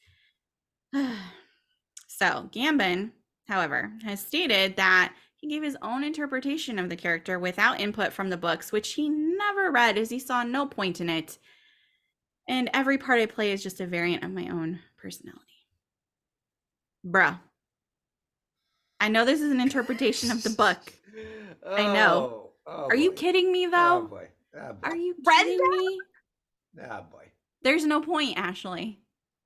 So Gambon however, has stated that he gave his own interpretation of the character without input from the books, which he never read as he saw no point in it. And every part I play is just a variant of my own personality. Bruh. I know this is an interpretation of the book. I know. Oh, Are you kidding me, though? Oh boy. Are you kidding me? Oh boy. There's no point, Ashley.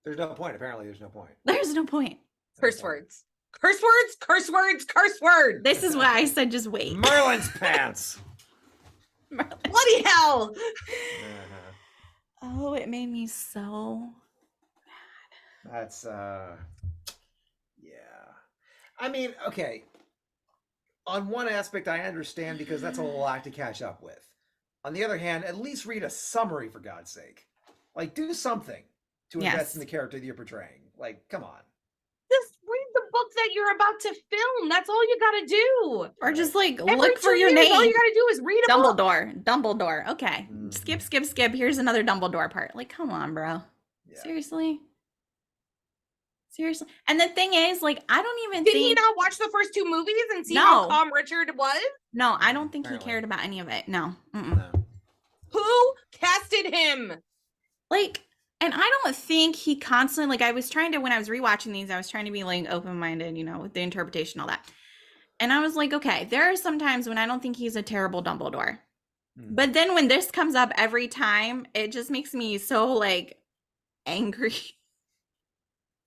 There's no point. Apparently, there's no point. There's no point. Curse words. Curse words, curse words, curse words. This is why I said just wait. Merlin's pants. Bloody hell. Oh, it made me so mad. That's yeah. I mean, okay. On one aspect, I understand because that's a lot to catch up with. On the other hand, at least read a summary for God's sake. Like, do something to invest in the character that you're portraying. Like, come on. Just read the book that you're about to film. That's all you gotta do. Or just like Every look 2 for your years, name. all you gotta do is read a book. Dumbledore. Okay. Skip. Here's another Dumbledore part. Like, come on, bro. Yeah. Seriously? And the thing is, like, I don't even Did think he not watch the first 2 movies and see No. how calm Richard was? No, I don't think Apparently. he cared about any of it. No. No. Who casted him? Like, and I don't think he constantly, like, I was trying to, when I was rewatching these, I was trying to be like open-minded, you know, with the interpretation, all that. And I was like, okay, there are some times when I don't think he's a terrible Dumbledore. But then when this comes up every time, it just makes me so like angry.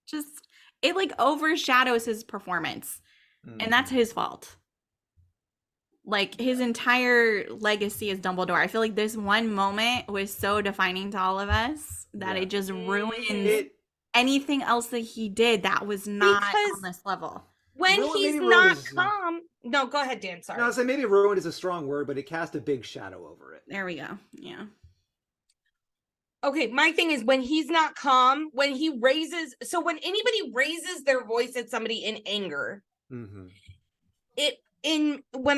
Just, it like overshadows his performance. And that's his fault. Like his entire legacy as Dumbledore. I feel like this one moment was so defining to all of us that it just ruins anything else that he did that was not on this level. When he's not calm. No, go ahead, Dan. Sorry. No, I was saying maybe ruined is a strong word, but it cast a big shadow over it. There we go. Yeah. Okay, my thing is when he's not calm, when he raises, so when anybody raises their voice at somebody in anger, when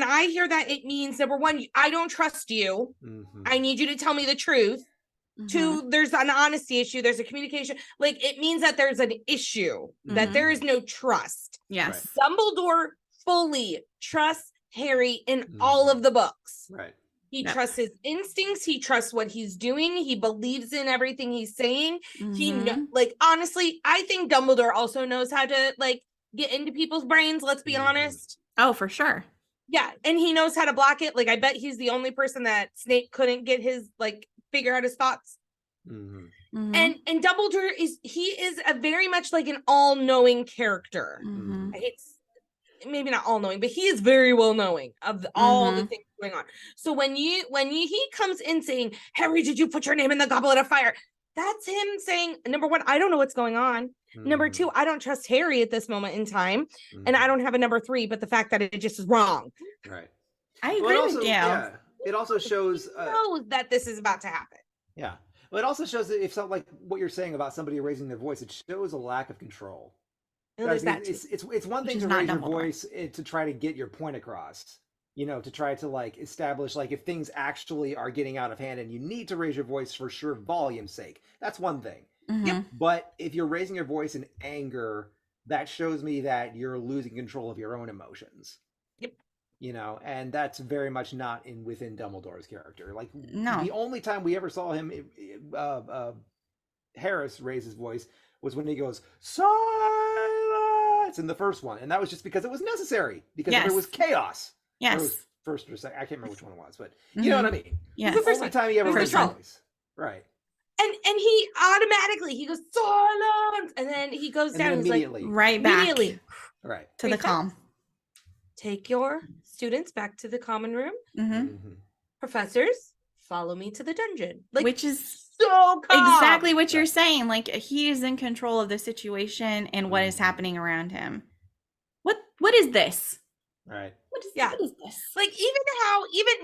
I hear that, it means number one, I don't trust you. I need you to tell me the truth. 2, there's an honesty issue. There's a communication. Like it means that there's an issue, that there is no trust. Yes. Dumbledore fully trusts Harry in all of the books. Right. He trusts his instincts. He trusts what he's doing. He believes in everything he's saying. He like, honestly, I think Dumbledore also knows how to like get into people's brains. Let's be honest. Oh, for sure. Yeah. And he knows how to block it. Like, I bet he's the only person that Snape couldn't get his, like, figure out his thoughts. And Dumbledore is a very much like an all-knowing character. It's maybe not all-knowing, but he is very well knowing of all the things going on. So when he comes in saying, Harry, did you put your name in the goblet of fire? That's him saying, number one, I don't know what's going on. Number 2, I don't trust Harry at this moment in time. And I don't have a number 3, but the fact that it just is wrong. Right. I agree with you. Yeah. It also shows knows that this is about to happen. Yeah. Well, it also shows that if something like what you're saying about somebody raising their voice, it shows a lack of control. It's one thing to raise your voice to try to get your point across, you know, to try to like establish like if things actually are getting out of hand and you need to raise your voice for sure volume's sake. That's one thing. But if you're raising your voice in anger, that shows me that you're losing control of your own emotions. You know, and that's very much not within Dumbledore's character. Like the only time we ever saw him, Harris raise his voice was when he goes silence in the first one, and that was just because it was necessary because there was chaos. Yes. It was first or second. I can't remember which one it was, but you know what I mean. Yes. The only time he ever raised his voice. Right. And he automatically goes silence, and then he goes down immediately, like, right back, immediately, right to the calm. Take your students back to the common room. Professors, follow me to the dungeon. Like, which is so calm. Exactly what you're saying. Like he is in control of the situation and what is happening around him. What is this? Right. What is this? Like even not even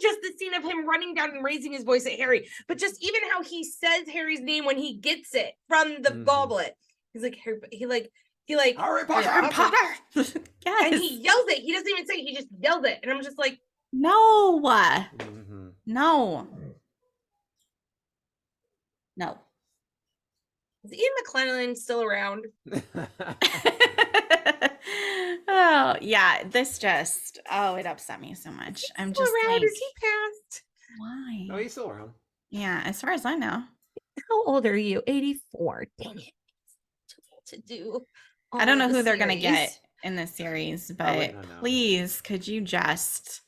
just the scene of him running down and raising his voice at Harry, but just even how he says Harry's name when he gets it from the goblet. He's like Harry, he like Harry Potter. Harry Potter. Yes. And he yells it. He doesn't even say it, he just yells it. And I'm just like, no. No. Is Ian McClellan still around? Oh, yeah. This just, it upset me so much. I'm just around? like, Is he passed? why? No, he's still around. Yeah, as far as I know. How old are you? 84. Dang it. Too old to do. I don't know all who the they're going to series. get in this series, but no. please, could you just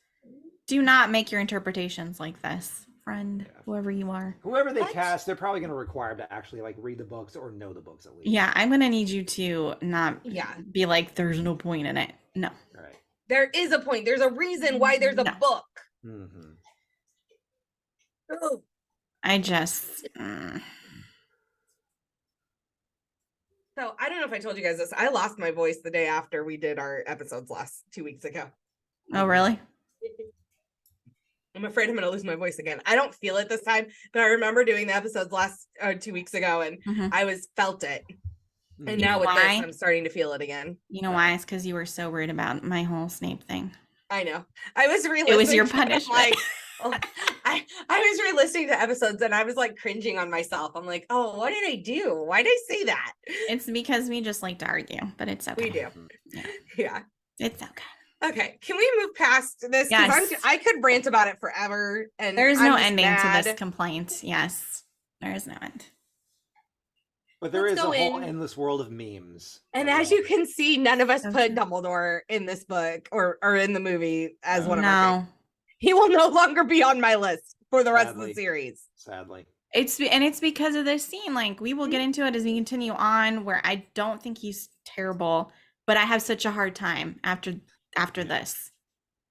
do not make your interpretations like this, friend, whoever you are. Whoever they cast, they're probably going to require to actually like read the books or know the books at least. Yeah, I'm going to need you to not be like, there's no point in it. No. Right. There is a point. There's a reason why there's a book. Mm-hmm. I just... So I don't know if I told you guys this. I lost my voice the day after we did our episodes 2 weeks ago. Oh, really? I'm afraid I'm going to lose my voice again. I don't feel it this time, but I remember doing the episodes 2 weeks ago, and I felt it. And now with this, I'm starting to feel it again. You know why? It's because you were so rude about my whole Snape thing. I know. I was re-listening. It was your punishment. I was re-listening to episodes and I was like cringing on myself. I'm like, oh, what did I do? Why did I say that? It's because we just like to argue, but it's okay. We do. Yeah. It's okay. Okay. Can we move past this? Yes. I could rant about it forever. And there's no ending to this complaint. Yes. There is no end. But there is a whole endless world of memes. And as you can see, none of us put Dumbledore in this book or in the movie as one of our favorites. He will no longer be on my list for the rest of the series. Sadly. It's because of this scene. Like, we will get into it as we continue on, where I don't think he's terrible, but I have such a hard time after this.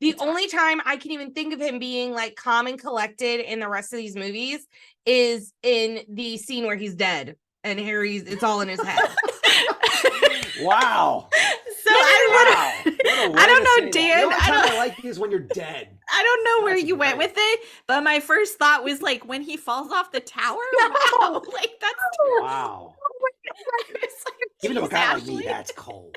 The only time I can even think of him being like calm and collected in the rest of these movies is in the scene where he's dead and it's all in his head. Wow. So I don't know, Dan. I like you is when you're dead. I don't know where you went with it, but my first thought was like when he falls off the tower. No. Wow, like that's terrible. Wow. Like, even to a guy like me, that's cold.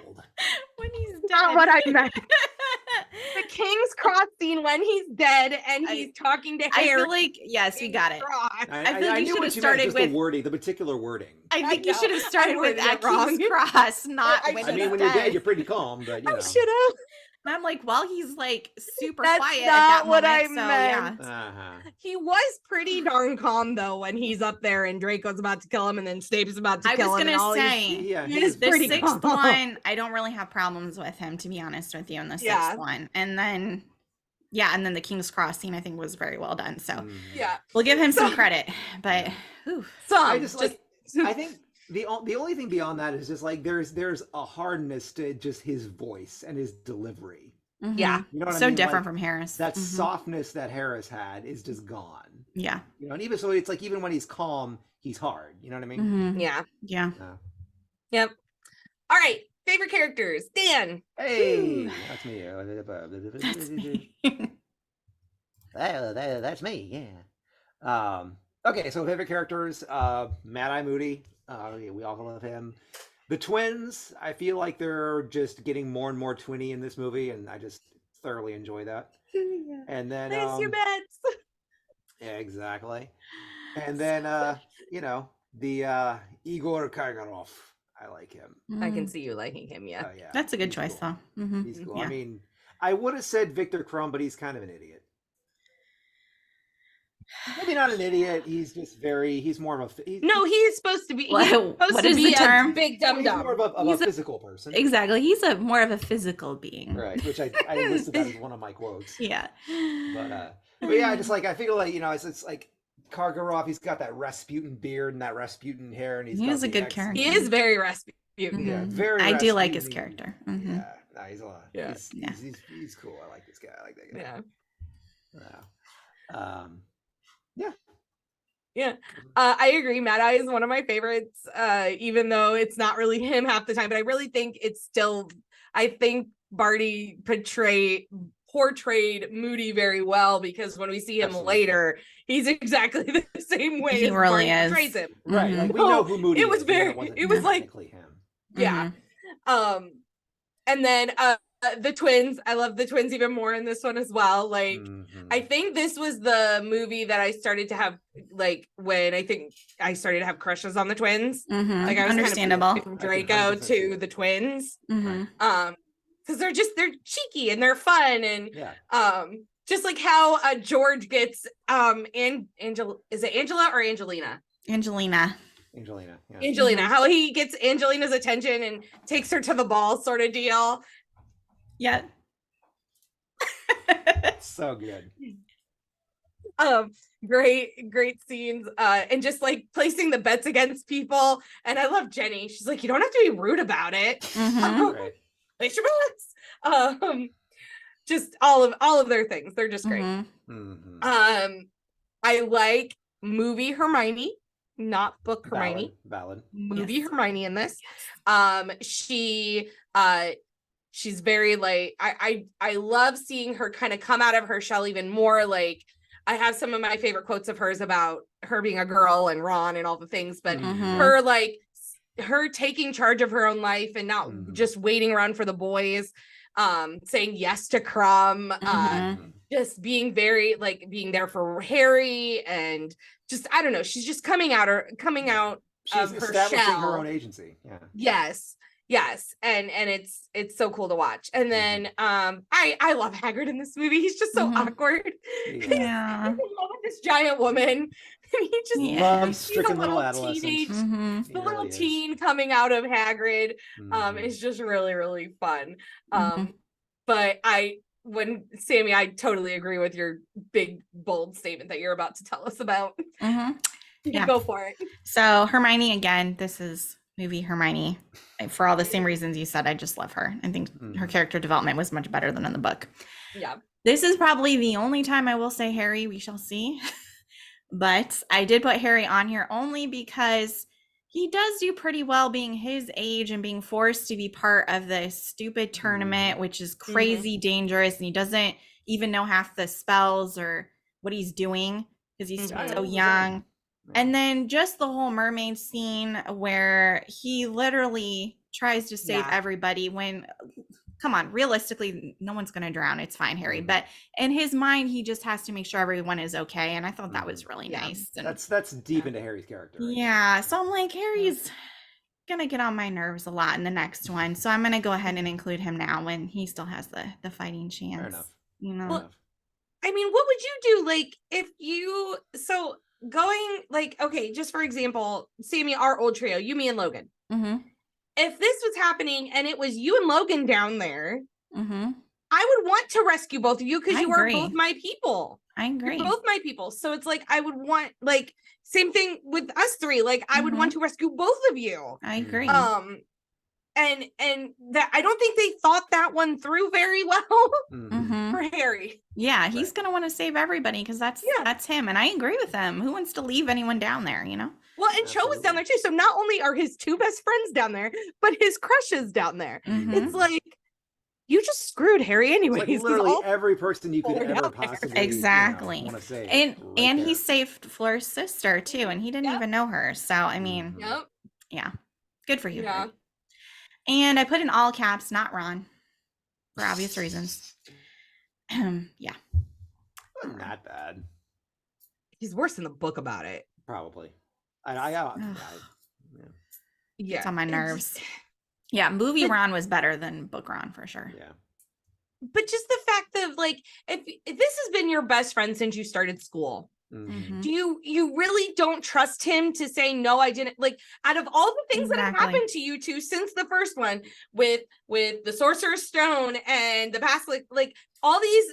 When he's dead. Not what I meant. The King's Cross scene when he's dead and he's talking to Harry. I feel like we got it. I feel like you should have started with the particular wording. I think you should have started with at King's Cross, not when I mean, when you're dead, you're pretty calm, but you know. I should have. And I'm like, well, he's like super That's quiet not at that what moment, I meant. Yeah. He was pretty darn calm though when he's up there and Draco's about to kill him and then Snape's about to kill him. I was gonna say, he's the pretty sixth calm. one, I don't really have problems with him, to be honest with you, in the sixth one. And then the King's Cross scene I think was very well done. So we'll give him some credit, but I think the only thing beyond that is just like there's a hardness to just his voice and his delivery. Mm-hmm. Yeah, you know what I so mean? different like, from Harris. That softness that Harris had is just gone. Yeah, you know, and even so, it's like even when he's calm, he's hard. You know what I mean? Mm-hmm. Yeah. Yep. All right, favorite characters, Dan. Hey, that's me. That's me. That's me. Yeah. Okay, so favorite characters, Mad Eye Moody. We all love him. The twins, I feel like they're just getting more and more twinny in this movie, and I just thoroughly enjoy that. Yeah. And then place your bets. Yeah, exactly. And then the Igor Kargarov. I like him. I can see you liking him, yeah. Oh, yeah. That's a good choice, cool. though. Mm-hmm. He's cool. Yeah. I mean, I would have said Victor Crumb, but he's kind of an idiot. Maybe not an idiot. He's just he's more of a. He's supposed to be. What is the term? Big dumb dumb. He's more of a physical person. Exactly. He's more of a physical being. Right. Which I listed that as one of my quotes. Yeah. But yeah, just like I feel like it's like Kargarov. He's got that Rasputin beard and that Rasputin hair, and he is a good character. He is very Rasputin. Mm-hmm. Yeah, very. I do like his character. Mm-hmm. Yeah, no, he's a lot. Yeah, he's cool. I like this guy. I like that guy. Yeah. Yeah. Yeah. I agree. Mad Eye is one of my favorites, even though it's not really him half the time, but I really think it's still, I think Barty portrayed Moody very well, because when we see him later, he's exactly the same way he as really Barty is. portrays him. Right. Like we know who Moody is. It was like him. Yeah. Mm-hmm. And then the twins, I love the twins even more in this one as well. Like, I think this was the movie that I started to have, like, when I think I started to have crushes on the twins. Mm-hmm. Like, I was understandable kind of from Draco to the twins. Mm-hmm. because they're cheeky and they're fun, and just like how George gets is it Angela or Angelina? Angelina, yeah. Angelina, how he gets Angelina's attention and takes her to the ball, sort of deal. Yeah. So good. Great scenes, and just like placing the bets against people. And I love Jenny. She's like, you don't have to be rude about it. Right. Place your bets. Just all of their things. They're just great. I like movie Hermione, not book Hermione. Valid. Movie Hermione in this. She's very like, I love seeing her kind of come out of her shell even more. Like, I have some of my favorite quotes of hers about her being a girl and Ron and all the things, but her taking charge of her own life and not just waiting around for the boys, saying yes to Crumb, just being very like being there for Harry, and just, I don't know, she's just coming out She's of her establishing shell. her own agency. Yes, and it's so cool to watch. And then I love Hagrid in this movie. He's just so awkward. Yeah. He's in love with this giant woman. And he just loves stricken little adolescent. The little teen coming out of Hagrid is just really, really fun. But when Sammy, I totally agree with your big bold statement that you're about to tell us about. Yeah, go for it. So Hermione, again, this is movie Hermione for all the same reasons you said. I just love her. I think her character development was much better than in the book. Yeah. This is probably the only time I will say Harry, we shall see. But I did put Harry on here only because he does do pretty well being his age and being forced to be part of this stupid tournament, which is crazy dangerous. And he doesn't even know half the spells or what he's doing because he's so young. And then just the whole mermaid scene where he literally tries to save everybody when, come on, realistically, no one's going to drown. It's fine, Harry. But in his mind, he just has to make sure everyone is okay. And I thought that was really nice. And that's deep into Harry's character. Right? Yeah. So I'm like, Harry's going to get on my nerves a lot in the next one. So I'm going to go ahead and include him now when he still has the fighting chance. Fair enough. You know? Well, I mean, what would you do? Like, if you, so going like, okay, just for example, Sammy, our old trio, you, me, and Logan. If this was happening and it was you and Logan down there, I would want to rescue both of you because you are both my people. I agree. You're both my people. So it's like, I would want, like, same thing with us three. Like, I would want to rescue both of you. I agree. And that I don't think they thought that one through very well for Harry. Yeah, he's gonna want to save everybody because that's him, and I agree with him. Who wants to leave anyone down there? You know. Well, and Cho was down there too. So not only are his two best friends down there, but his crush is down there. It's like, you just screwed Harry anyways. Like literally every person you could ever possibly exactly want to save. And he saved Fleur's sister too, and he didn't even know her. So I mean, yeah, good for you. Yeah. Harry. And I put in all caps, not Ron, for obvious reasons. Yeah. Wasn't that bad. He's worse in the book about it. Probably. It's on my nerves. Yeah, movie Ron was better than book Ron for sure. Yeah. But just the fact of like, if this has been your best friend since you started school, do you really don't trust him to say no, I didn't, like, out of all the things that have happened to you two since the first one with the Sorcerer's Stone and the Basilisk, like all these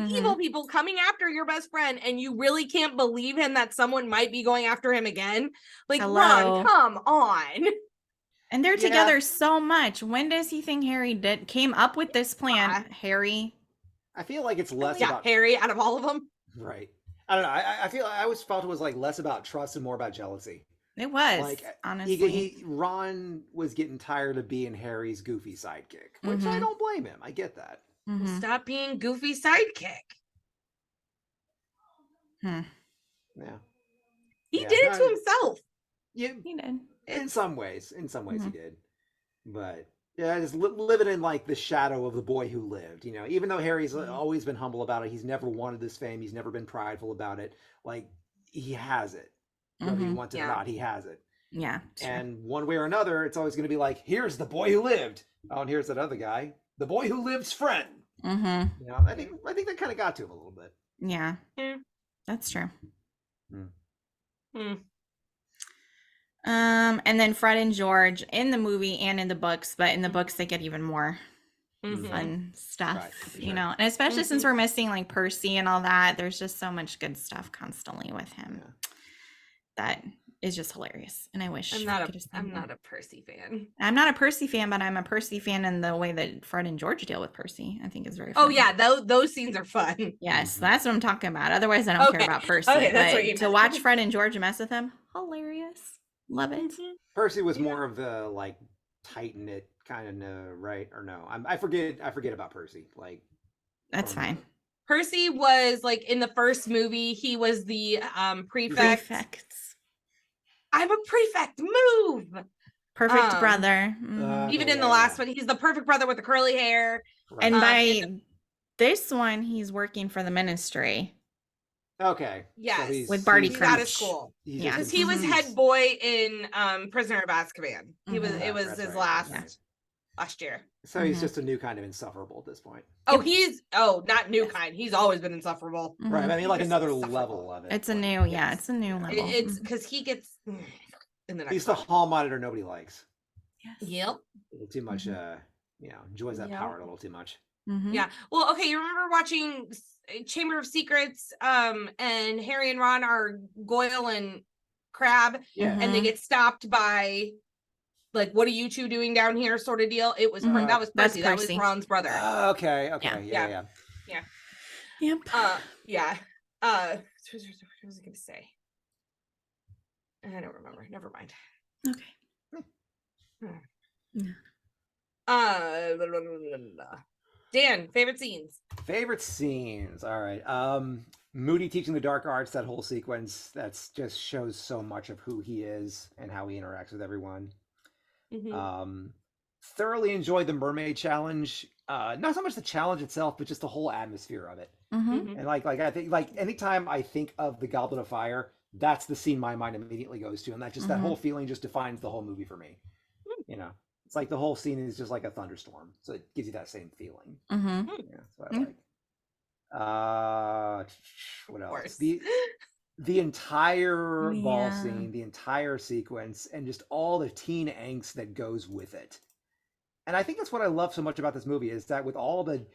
evil people coming after your best friend, and you really can't believe him that someone might be going after him again? Like, Ron, come on. And they're together so much. When does he think Harry came up with this plan? Harry? I feel like it's less about Harry out of all of them. Right. I don't know. I always felt it was like less about trust and more about jealousy. It was, like, honestly. Ron was getting tired of being Harry's goofy sidekick, which I don't blame him. I get that. Stop being goofy sidekick. Yeah. He did it to himself. Yeah, he did. In some ways he did. But yeah, just living in like the shadow of the boy who lived, you know, even though Harry's always been humble about it, he's never wanted this fame, he's never been prideful about it. Like, he has it. Whether he wants it or not, he has it. Yeah. And one way or another, it's always going to be like, here's the boy who lived. Oh, and here's that other guy. the boy who lives friend. Mm-hmm. You know, I think that kind of got to him a little bit. Yeah. Yeah. That's true. Hmm. And then Fred and George in the movie and in the books, but in the books they get even more fun stuff, Right, for you sure. know. And especially since we're missing like Percy and all that, there's just so much good stuff constantly with him that is just hilarious. And I wish I'm we not could have seen I'm more. not a Percy fan. I'm not a Percy fan, but I'm a Percy fan in the way that Fred and George deal with Percy. I think is very Oh fun. yeah, those scenes are fun. Yes, that's what I'm talking about. Otherwise, I don't care about Percy. Okay, that's but what you to meant. watch Fred and George mess with him, hilarious. Love it. Percy was more of the like tight knit kind of right or no? I forget about Percy. Like That's fine. Percy was like in the first movie, he was the prefect. Prefects. I'm a prefect. Move. Perfect brother. Even in the last one, he's the perfect brother with the curly hair. Right. And by this one, he's working for the ministry. Okay. Yes. So With Barty he's Crouch. out of school. Yeah. Because he was head boy in Prisoner of Azkaban. He was it was That's his right. last year. So he's just a new kind of insufferable at this point. Oh, not new kind. He's always been insufferable. Right. I mean, like He's another insufferable. level of it. It's a like, new, it's a new level. It's because he gets in the next He's the one. hall monitor nobody likes. Yep. A little too much, enjoys that power a little too much. Yeah. Well, okay, you remember watching Chamber of Secrets, and Harry and Ron are Goyle and Crab, and they get stopped by like, what are you two doing down here sort of deal. It was that was Percy. That was Ron's brother. Okay. Yeah. Yep. Yeah. What was I gonna say? I don't remember. Never mind. Okay. Dan, favorite scenes. Favorite scenes. All right. Moody teaching the dark arts, that whole sequence, that's just shows so much of who he is and how he interacts with everyone. Thoroughly enjoyed the mermaid challenge. Not so much the challenge itself, but just the whole atmosphere of it. And like I think like anytime I think of the Goblet of Fire, that's the scene my mind immediately goes to. And that just that whole feeling just defines the whole movie for me. You know, it's like the whole scene is just like a thunderstorm. So it gives you that same feeling. Yeah, that's what I like. What else? The entire ball scene, the entire sequence, and just all the teen angst that goes with it. And I think that's what I love so much about this movie is that with all the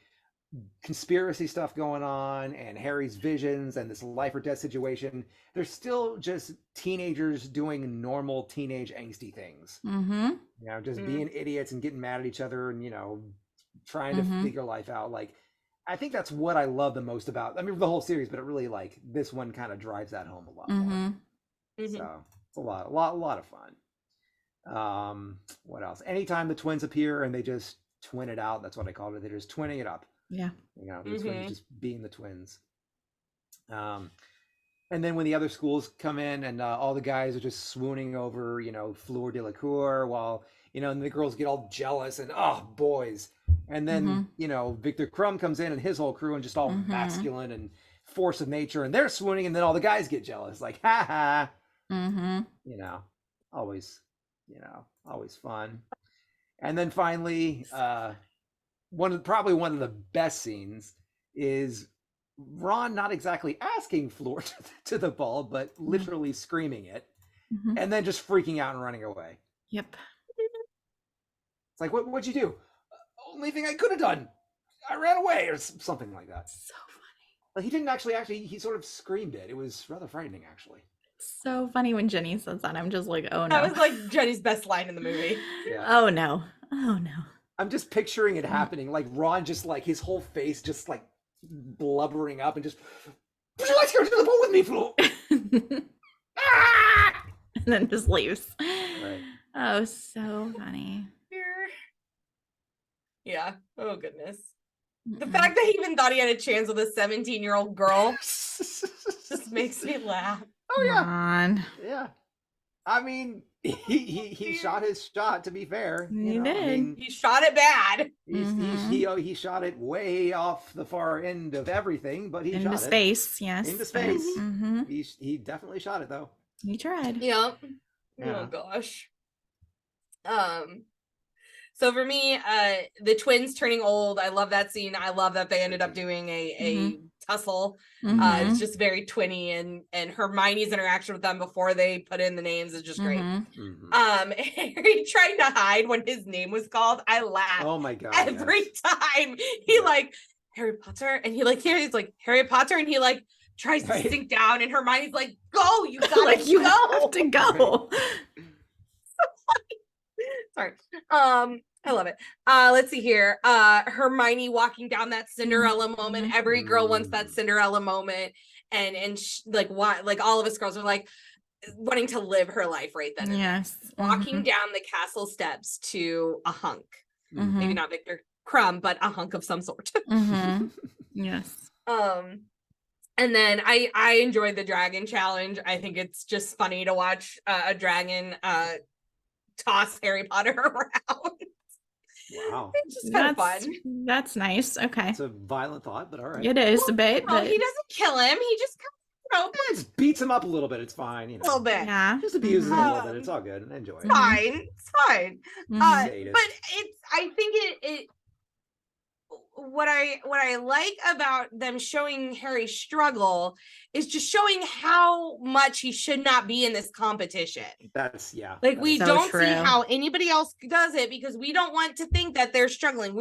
conspiracy stuff going on and Harry's visions and this life or death situation, they're still just teenagers doing normal teenage angsty things. You know, just being idiots and getting mad at each other and, you know, trying to figure life out. Like, I think that's what I love the most about, I mean, the whole series, but it really like this one kind of drives that home a lot more. So it's a lot of fun. What else? Anytime the twins appear and they just twin it out, that's what I call it. They're just twinning it up. Yeah. You know, the twins just being the twins. And then when the other schools come in and all the guys are just swooning over, you know, Fleur de la Cour while, you know, and the girls get all jealous and, oh, boys. And then, you know, Victor Crumb comes in and his whole crew and just all masculine and force of nature and they're swooning and then all the guys get jealous. Like, ha ha. You know, always fun. And then finally, probably one of the best scenes is Ron not exactly asking Fleur to the ball, but literally screaming it and then just freaking out and running away. Yep. It's like, what'd you do? Only thing I could have done. I ran away or something like that. So funny. But he didn't actually, he sort of screamed it. It was rather frightening, actually. So funny when Jenny says that. I'm just like, oh no. That was like Jenny's best line in the movie. Yeah. Oh no. Oh no. I'm just picturing it happening. Like Ron just like his whole face just like blubbering up and just, would you like to go to the boat with me, Flo? And then just leaves. Right. Oh, so funny. Yeah. Oh goodness. The fact that he even thought he had a chance with a 17-year-old girl just makes me laugh. Oh yeah. Come on. Yeah. I mean, he shot his shot, to be fair. He know? did. I mean, He shot it bad. he shot it way off the far end of everything, but he shot Into it. space, yes. Into space. Mm-hmm. He definitely shot it though. He tried. Yep. Yeah. Oh gosh. So for me, the twins turning old, I love that scene. I love that they ended up doing a tussle. It's just very twinny, and Hermione's interaction with them before they put in the names is just great. Harry trying to hide when his name was called. I laughed. Oh my god! Every time he like Harry Potter, and he like he's like Harry Potter, and he like tries to sink down, and Hermione's like, "Go, you gotta like you go. have to go." Sorry. I love it. Let's see here. Hermione walking down that Cinderella moment. Every girl wants that Cinderella moment, and like why? Like all of us girls are like wanting to live her life right then. Yes. Walking down the castle steps to a hunk. Maybe not Victor Crumb, but a hunk of some sort. Yes. And then I enjoyed the dragon challenge. I think it's just funny to watch a dragon toss Harry Potter around. Wow. It's just kind of fun. That's nice. Okay. It's a violent thought, but all right. It is a bit. No, But... he doesn't kill him. He just just beats him up a little bit. It's fine. You know. a little bit. Yeah. Just abuses him a little bit. It's all good. Enjoy it. It's fine. It's fine. Sadist. But I think it what I like about them showing Harry struggle is just showing how much he should not be in this competition. That's like we so don't true. see how anybody else does it because we don't want to think that they're struggling.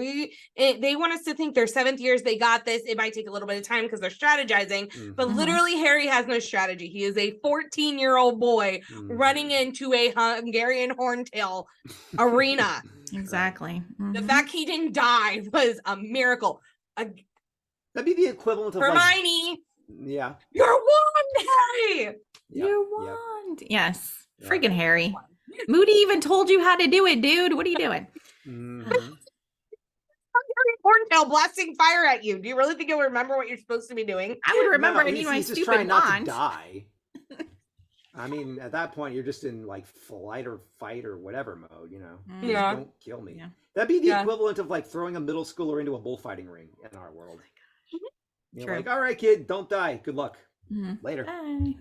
They want us to think they're 7th years, they got this. It might take a little bit of time because they're strategizing, but literally Harry has no strategy. He is a 14-year-old boy running into a Hungarian horntail arena. Exactly. The fact he didn't die was a miracle. That'd be the equivalent of Hermione. Yeah. You're wand, Harry. Your wand. Yes. Freaking Harry. Moody even told you how to do it, dude. What are you doing? Horntail blasting fire at you. Do you really think you'll remember what you're supposed to be doing? I would remember. I need my he's just stupid trying not wand. to die. I mean, at that point, you're just in like flight or fight or whatever mode, you know. Yeah. Don't kill me. Yeah. That'd be the equivalent of like throwing a middle schooler into a bullfighting ring in our world. You're like, all right, kid, don't die. Good luck. Later. Bye.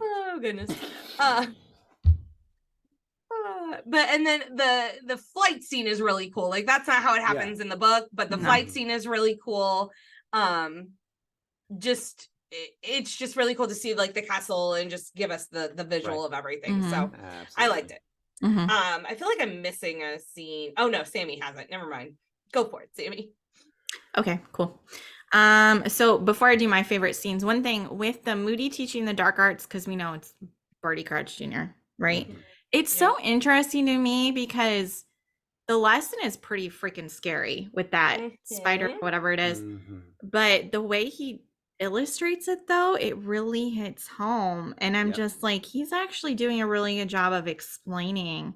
Oh goodness. But and then the flight scene is really cool. Like that's not how it happens in the book, but the flight scene is really cool. It's just really cool to see like the castle and just give us the visual of everything. So I liked it. I feel like I'm missing a scene. Oh no, Sammy has it. Never mind. Go for it, Sammy. Okay, cool. So before I do my favorite scenes, one thing with the Moody teaching the dark arts, because we know it's Barty Crouch Jr., right? It's so interesting to me because the lesson is pretty freaking scary with that spider, whatever it is. But the way he illustrates it, though, it really hits home. And I'm just like, he's actually doing a really good job of explaining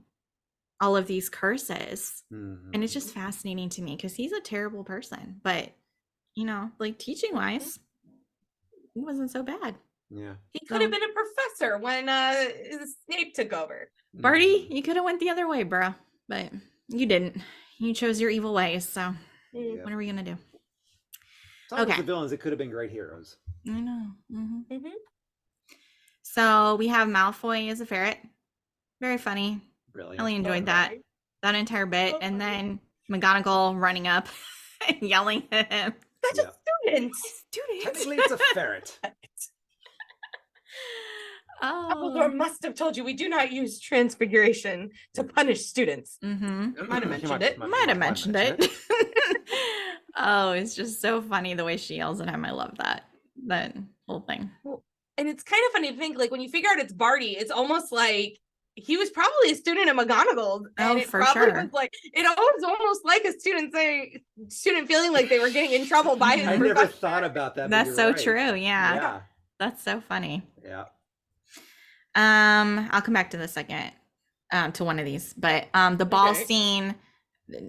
all of these curses. And it's just fascinating to me because he's a terrible person. But, you know, like teaching wise, he wasn't so bad. Yeah. He could have been a professor when Snape took over. Barty, you could have went the other way, bro. But you didn't. You chose your evil ways. So what are we going to do? Some of the villains, it could have been great heroes. I know. So we have Malfoy as a ferret. Very funny. Brilliant. Really enjoyed that entire bit. And then McGonagall running up and yelling at him. That's a student. Technically, it's a ferret. Dumbledore must have told you we do not use transfiguration to punish students. Might have mentioned it. Oh, it's just so funny the way she yells at him. I love that whole thing. Well, and it's kind of funny to think, like, when you figure out it's Barty, it's almost like he was probably a student at McGonagall. And for sure. Was like, it was almost like a student feeling like they were getting in trouble by his I never thought about that. That's so right. true. Yeah. That's so funny. Yeah. I'll come back to the second to one of these, but the ball scene,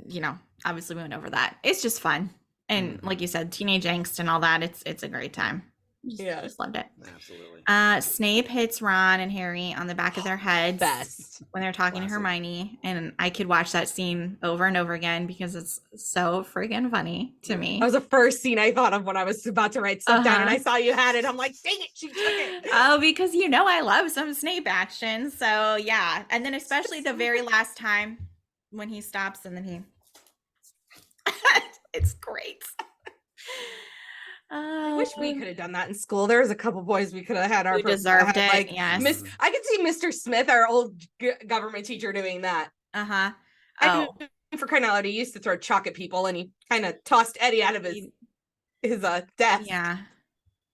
you know, obviously we went over that. It's just fun. And like you said, teenage angst and all that. It's a great time. Just loved it. Absolutely. Snape hits Ron and Harry on the back of their heads Best. when they're talking to Hermione, and I could watch that scene over and over again because it's so friggin' funny to me. That was the first scene I thought of when I was about to write stuff down, and I saw you had it. I'm like, dang it, she took it. Oh, because you know I love some Snape action. So yeah, and then especially the very last time when he stops and then he it's great. I wish we could have done that in school. There was a couple boys we could have had. Who deserved it, like, yes. I could see Mr. Smith, our old government teacher, doing that. Uh-huh. I mean, for crying out loud, he used to throw chalk at people, and he kind of tossed Eddie out of his desk. Yeah.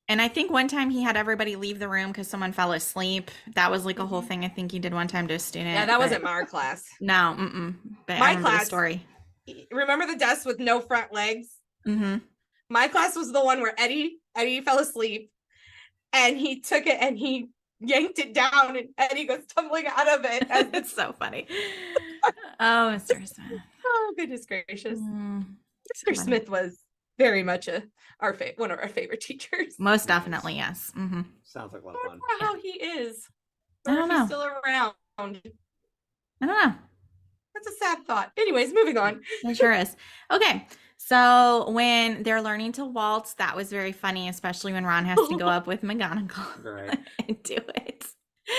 And I think one time he had everybody leave the room because someone fell asleep. That was like a whole thing I think he did one time to a student. Yeah, that wasn't my class. No, but my I remember class the story. Remember the desk with no front legs? Mm-hmm. My class was the one where Eddie fell asleep, and he took it and he yanked it down, and Eddie goes tumbling out of it. It's so funny. Oh, Mr. Smith. Oh, goodness gracious. Mr. Mr. Smith was very much one of our favorite teachers. Most definitely, yes. Mm-hmm. Sounds like a lot of fun. I don't know how he is. I don't know. He's still around. I don't know. That's a sad thought. Anyways, moving on. It sure is. Okay. So when they're learning to waltz, that was very funny, especially when Ron has to go up with McGonagall Right. and do it.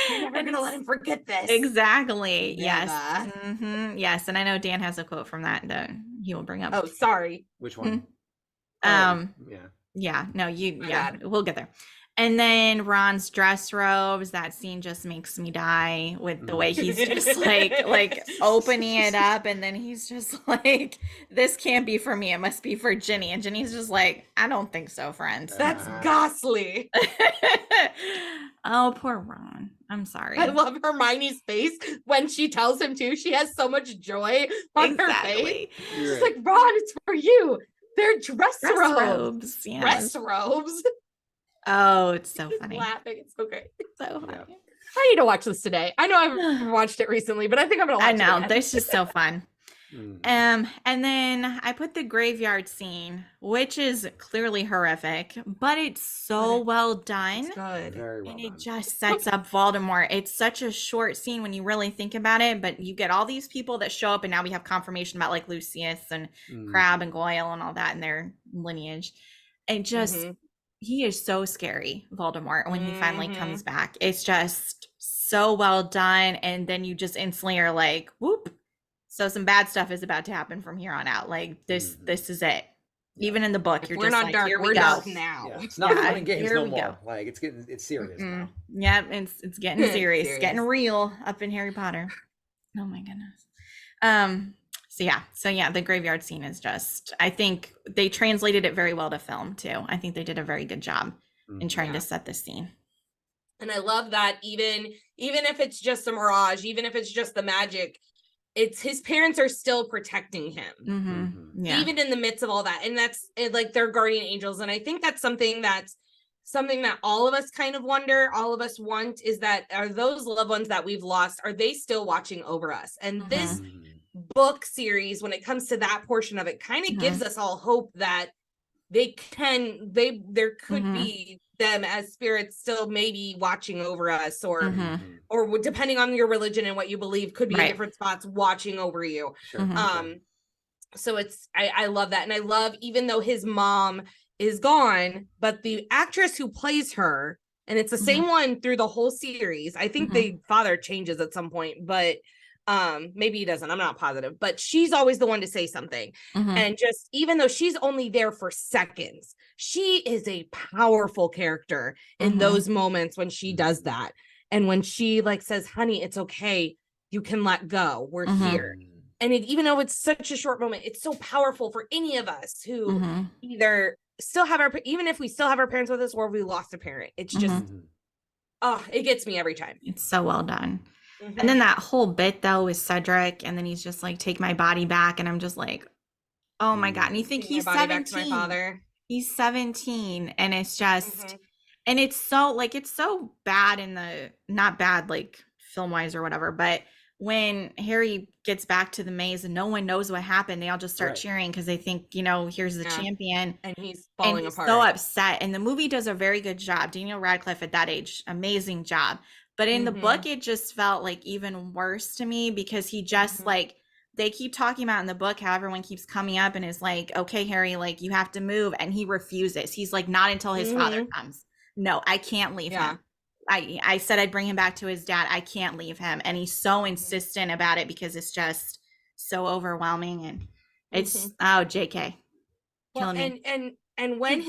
You're never going to let him forget this. Exactly. Yes. Never. Mm-hmm. Yes. And I know Dan has a quote from that that he will bring up. Oh, sorry. Which one? Yeah. Yeah. No, bad. we'll get there. And then Ron's dress robes, that scene just makes me die with the way he's just like opening it up, and then he's just like, this can't be for me, it must be for Ginny. And Ginny's just like, I don't think so, friend. That's ghastly. Oh, poor Ron. I'm sorry. I love Hermione's face when she tells him to. She has so much joy on her face. She's like, Ron, it's for you. They're dress robes. Yes. Dress robes. Oh, it's so funny. Laughing. It's so great. So funny. Yeah. I need to watch this today. I know I've watched it recently, but I think I'm gonna watch it. I know. Again. This is so fun. And then I put the graveyard scene, which is clearly horrific, but it's so well done. It's good. Very well And done. it just sets up Voldemort. It's such a short scene when you really think about it, but you get all these people that show up, and now we have confirmation about like Lucius and Crabbe and Goyle and all that in their lineage. And just he is so scary, Voldemort, when he finally comes back. It's just so well done. And then you just instantly are like, whoop. So some bad stuff is about to happen from here on out. Like this is it. Even in the book, you're we're just not like, dark. here we We're go. dark now. Yeah, it's not fun and games here no we more. go. Like it's serious now. Yeah, it's getting serious. Serious. Getting real up in Harry Potter. Oh my goodness. So yeah, the graveyard scene is just, I think they translated it very well to film too. I think they did a very good job in trying to set this scene. And I love that even if it's just a mirage, even if it's just the magic, it's his parents are still protecting him. Yeah. Even in the midst of all that. And that's like their guardian angels. And I think that's something that all of us kind of wonder, all of us want, is that are those loved ones that we've lost, are they still watching over us? And this book series, when it comes to that portion of it, kind of gives us all hope that there could be them as spirits still maybe watching over us, or depending on your religion and what you believe, could be in different spots watching over you. So it's I love that. And I love, even though his mom is gone, but the actress who plays her, and it's the same one through the whole series, I think the father changes at some point, but maybe he doesn't, I'm not positive, but she's always the one to say something. And just, even though she's only there for seconds, she is a powerful character in those moments when she does that. And when she like says, honey, it's okay, you can let go, we're here. And even though it's such a short moment, it's so powerful for any of us who either still have even if we still have our parents with us, or we lost a parent. It's just it gets me every time. It's so well done. And then that whole bit though with Cedric, and then he's just like, take my body back, and I'm just like, oh my god. And you think he's 17. My father. He's 17, and it's just and it's so bad in the, not bad like film wise or whatever, but when Harry gets back to the maze and no one knows what happened, they all just start cheering because they think, here's the champion, and he's falling apart. So upset. And the movie does a very good job. Daniel Radcliffe at that age, amazing job. But in the book, it just felt like even worse to me, because he just like, they keep talking about in the book how everyone keeps coming up and is like, okay, Harry, like you have to move. And he refuses. He's like, not until his father comes. No, I can't leave him. I said I'd bring him back to his dad. I can't leave him. And he's so insistent about it, because it's just, so overwhelming, and it's JK. Well, Killing me. and when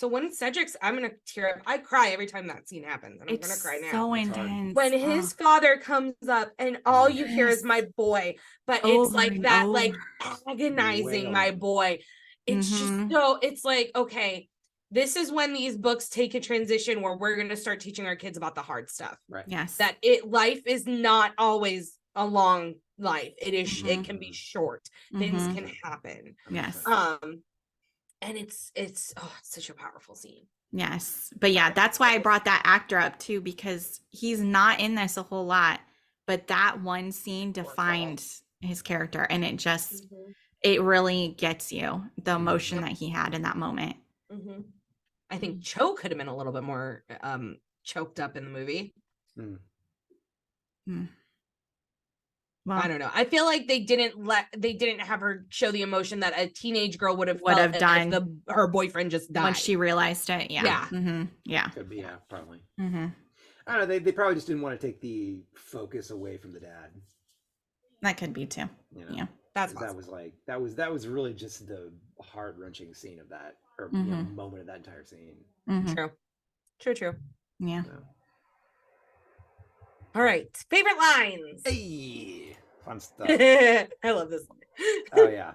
when Cedric's, I'm gonna tear up. I cry every time that scene happens, and I'm gonna cry now. So intense. When his father comes up, and all you hear is my boy, but it's like that, like agonizing my boy. It's just so. It's like, okay, this is when these books take a transition where we're gonna start teaching our kids about the hard stuff. Right. Yes. That life is not always a long life. It is. It can be short. Things can happen. Yes. And it's such a powerful scene. Yes. But yeah, that's why I brought that actor up too, because he's not in this a whole lot, but that one scene defined his character, and it just it really gets you, the emotion that he had in that moment. I think Cho could have been a little bit more choked up in the movie. Well, I don't know. I feel like they didn't have her show the emotion that a teenage girl would have done if her boyfriend just died when she realized it. Yeah. Yeah. Could be, yeah, probably. I don't know. They probably just didn't want to take the focus away from the dad. That could be too. You know? Yeah. That was really just the heart-wrenching scene of that, or moment of that entire scene. True. Yeah. All right, favorite lines. Hey, fun stuff. I love this one. Oh yeah.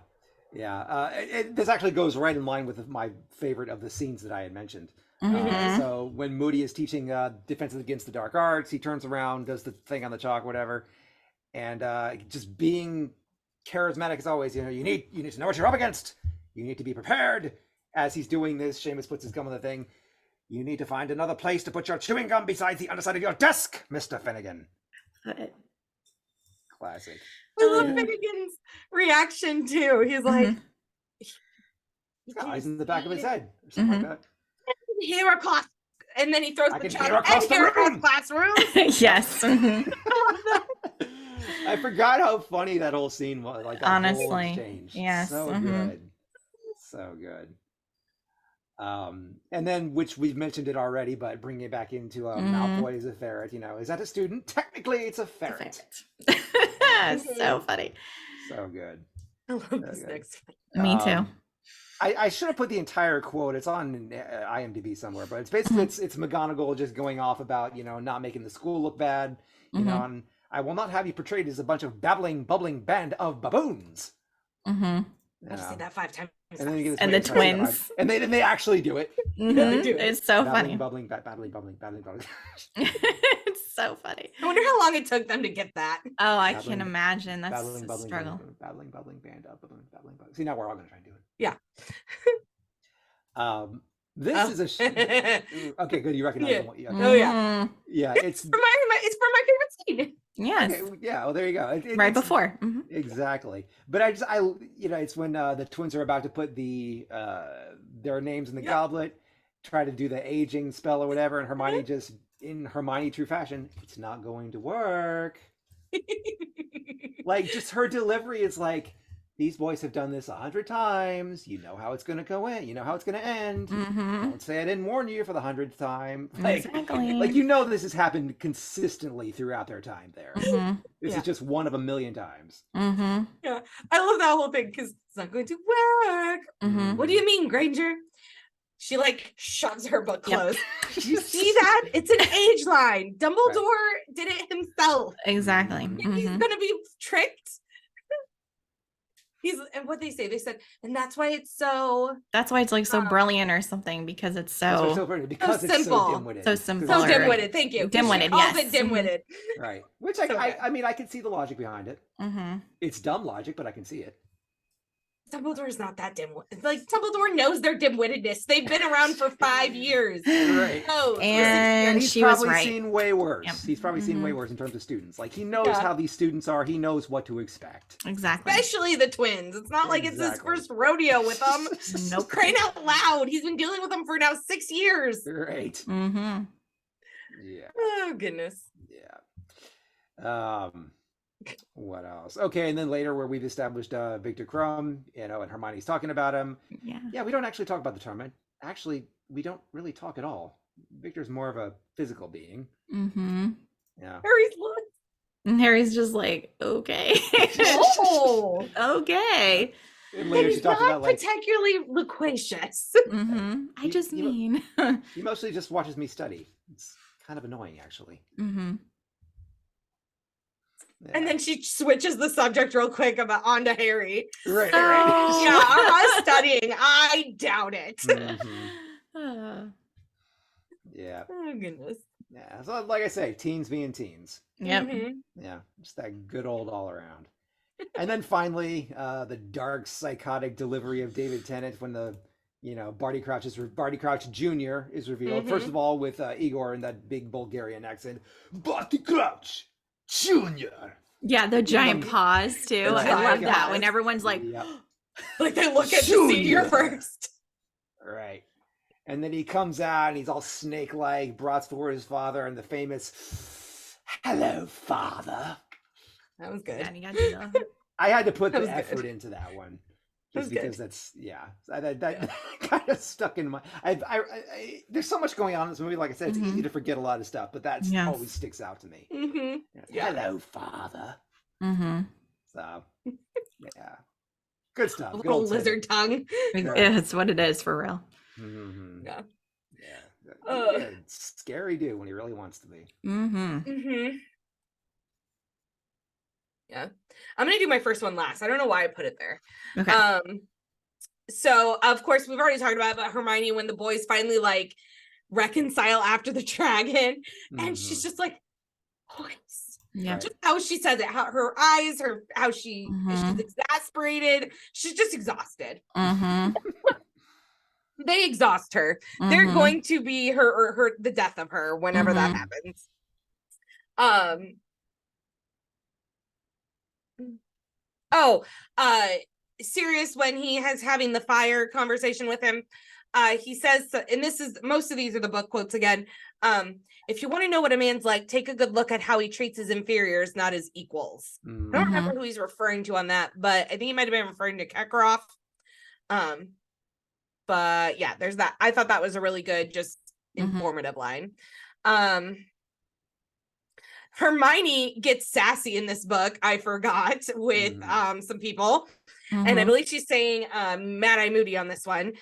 This actually goes right in line with my favorite of the scenes that I had mentioned. So when Moody is teaching defenses against the dark arts, he turns around, does the thing on the chalk, whatever, and just being charismatic as always. You need to know what you're up against. You need to be prepared. As he's doing this, Seamus puts his gum on the thing. You need to find another place to put your chewing gum besides the underside of your desk, Mr. Finnegan. Classic. I love Finnegan's reaction too. He's like, he's got eyes in the back of his head, or something like that. Hear across, and then he throws the hear across the classroom. Yes. I forgot how funny that whole scene was. Like, that honestly, whole exchange. Yes. So good, so good. And then, which we've mentioned it already, but bringing it back into Malfoy is a ferret. Is that a student? Technically, it's a ferret. So funny. So good. I love this next one. Me too. I should have put the entire quote. It's on IMDb somewhere, but it's basically it's McGonagall just going off about not making the school look bad. And I will not have you portrayed as a bunch of babbling, bubbling band of baboons. I've seen that 5 times. And the twins. And they actually do it. Yeah, they do. It's so babbling, funny. Bubbling, babbling, bubbling, babbling, bubbling. It's so funny. I wonder how long it took them to get that. Oh, I can imagine. That's babbling, a bubbling, struggle. Babbling, bubbling, band up, babbling, babbling. See, now we're all going to try and do it. Yeah. This is a okay, good. You recognize the one. Yeah. Oh yeah. Yeah, it's from my favorite scene. Yes. Okay, yeah. Well, there you go. Right before. Exactly. But it's when the twins are about to put their names in the goblet, try to do the aging spell or whatever, and Hermione just, in Hermione true fashion, it's not going to work. Like, just her delivery is like, these boys have done this 100 times. You know how it's going to go in. You know how it's going to end. Don't say I didn't warn you for the 100th time. Like, exactly. Like, this has happened consistently throughout their time there. This is just one of a million times. Yeah, I love that whole thing because it's not going to work. What do you mean, Granger? She shoves her book closed. You see that? It's an age line. Dumbledore did it himself. Exactly. He's going to be tricked. And what they said, and that's why it's so brilliant or something, because it's so because it's simple. so dim-witted. So simple. So dim-witted, thank you. Dim-witted, All yes. of it dim-witted. Right. Which I can see the logic behind it. It's dumb logic, but I can see it. Dumbledore's not that dim-witted. Dumbledore knows their dim-wittedness. They've been around for 5 years. Right. And he's she was probably right. seen way worse. Yep. He's probably seen way worse in terms of students. Like, he knows how these students are. He knows what to expect. Exactly. Especially the twins. It's not like it's his first rodeo with them. Nope. Crying out loud. He's been dealing with them for now 6 years. Right. Yeah. Oh, goodness. Yeah. What else? Okay, and then later where we've established Victor Crumb, and Hermione's talking about him. Yeah, we don't actually talk about the tournament. Actually, we don't really talk at all. Victor's more of a physical being. Yeah. Harry's look. And Harry's just like, okay. Oh, Okay. And and later she he's talks not about like particularly loquacious. I he, just he mo- mean. he mostly just watches me study. It's kind of annoying, actually. And Yeah. then she switches the subject real quick about onto Harry. Right, So- right. Yeah, us studying. I doubt it. Mhm. Yeah, Oh goodness. yeah. So like I say, teens being teens. Yep. Mhm. Yeah, just that good old all around. And then finally, the dark, psychotic delivery of David Tennant when the Barty Crouch Jr. is revealed. First of all, with Igor in that big Bulgarian accent, Barty Crouch Jr. Yeah, the giant Like- pause too. The I giant love that when pause. everyone's like, Yep. Like they look at the Junior. senior first. Right. And then he comes out and he's all snake-like, brought forward his father and the famous "Hello, father." That was good. "Man, you gotta do that." I had to put That the was good. effort into that one, That just was good. because that's that kind of stuck in my. There's so much going on in this movie. Like I said, it's easy to forget a lot of stuff, but that's Yes. always sticks out to me. Mm-hmm. Yeah. Hello, father. Mm-hmm. So, yeah, good stuff. Good Little old lizard tongue. It's what it is for real. Mm-hmm. Yeah. Yeah. Ugh. Yeah, it's scary dude when he really wants to be. Mm-hmm. Yeah. I'm gonna do my first one last. I don't know why I put it there. Okay. So of course we've already talked about Hermione when the boys finally like reconcile after the dragon, and she's just like, boys. Yeah. Right. Just how she says it, how her eyes, how she's exasperated. She's just exhausted. They exhaust her. They're going to be her the death of her whenever that happens. Sirius, when he has having the fire conversation with him, he says, and this is most of these are the book quotes again. If you want to know what a man's like, take a good look at how he treats his inferiors, not his equals. I don't remember who he's referring to on that, but I think he might have been referring to Kakarot. But yeah, there's that. I thought that was a really good, just informative line. Hermione gets sassy in this book, I forgot, with some people. And I believe she's saying Mad Eye Moody on this one.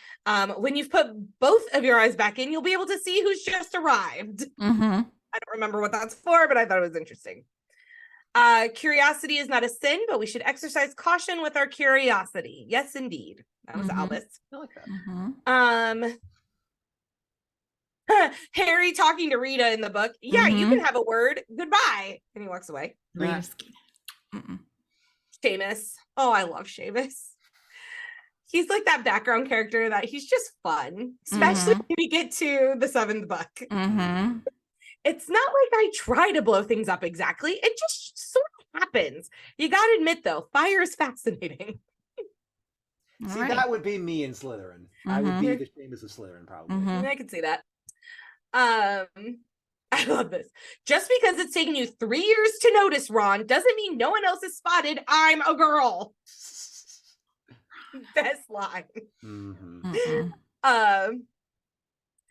When you've put both of your eyes back in, you'll be able to see who's just arrived. I don't remember what that's for, but I thought it was interesting. Curiosity is not a sin, but we should exercise caution with our curiosity. Yes, indeed. That was Albus. I like that. Harry talking to Rita in the book. Yeah, you can have a word. Goodbye. And he walks away. Seamus. Oh, I love Seamus. He's like that background character that he's just fun, especially when we get to the 7th book. It's not like I try to blow things up exactly. It just sort of happens. You got to admit, though, fire is fascinating. See, that would be me in Slytherin. I would be the Seamus of Slytherin, probably. I can see that. I love this. Just because it's taken you 3 years to notice, Ron, doesn't mean no one else has spotted I'm a girl. Best line.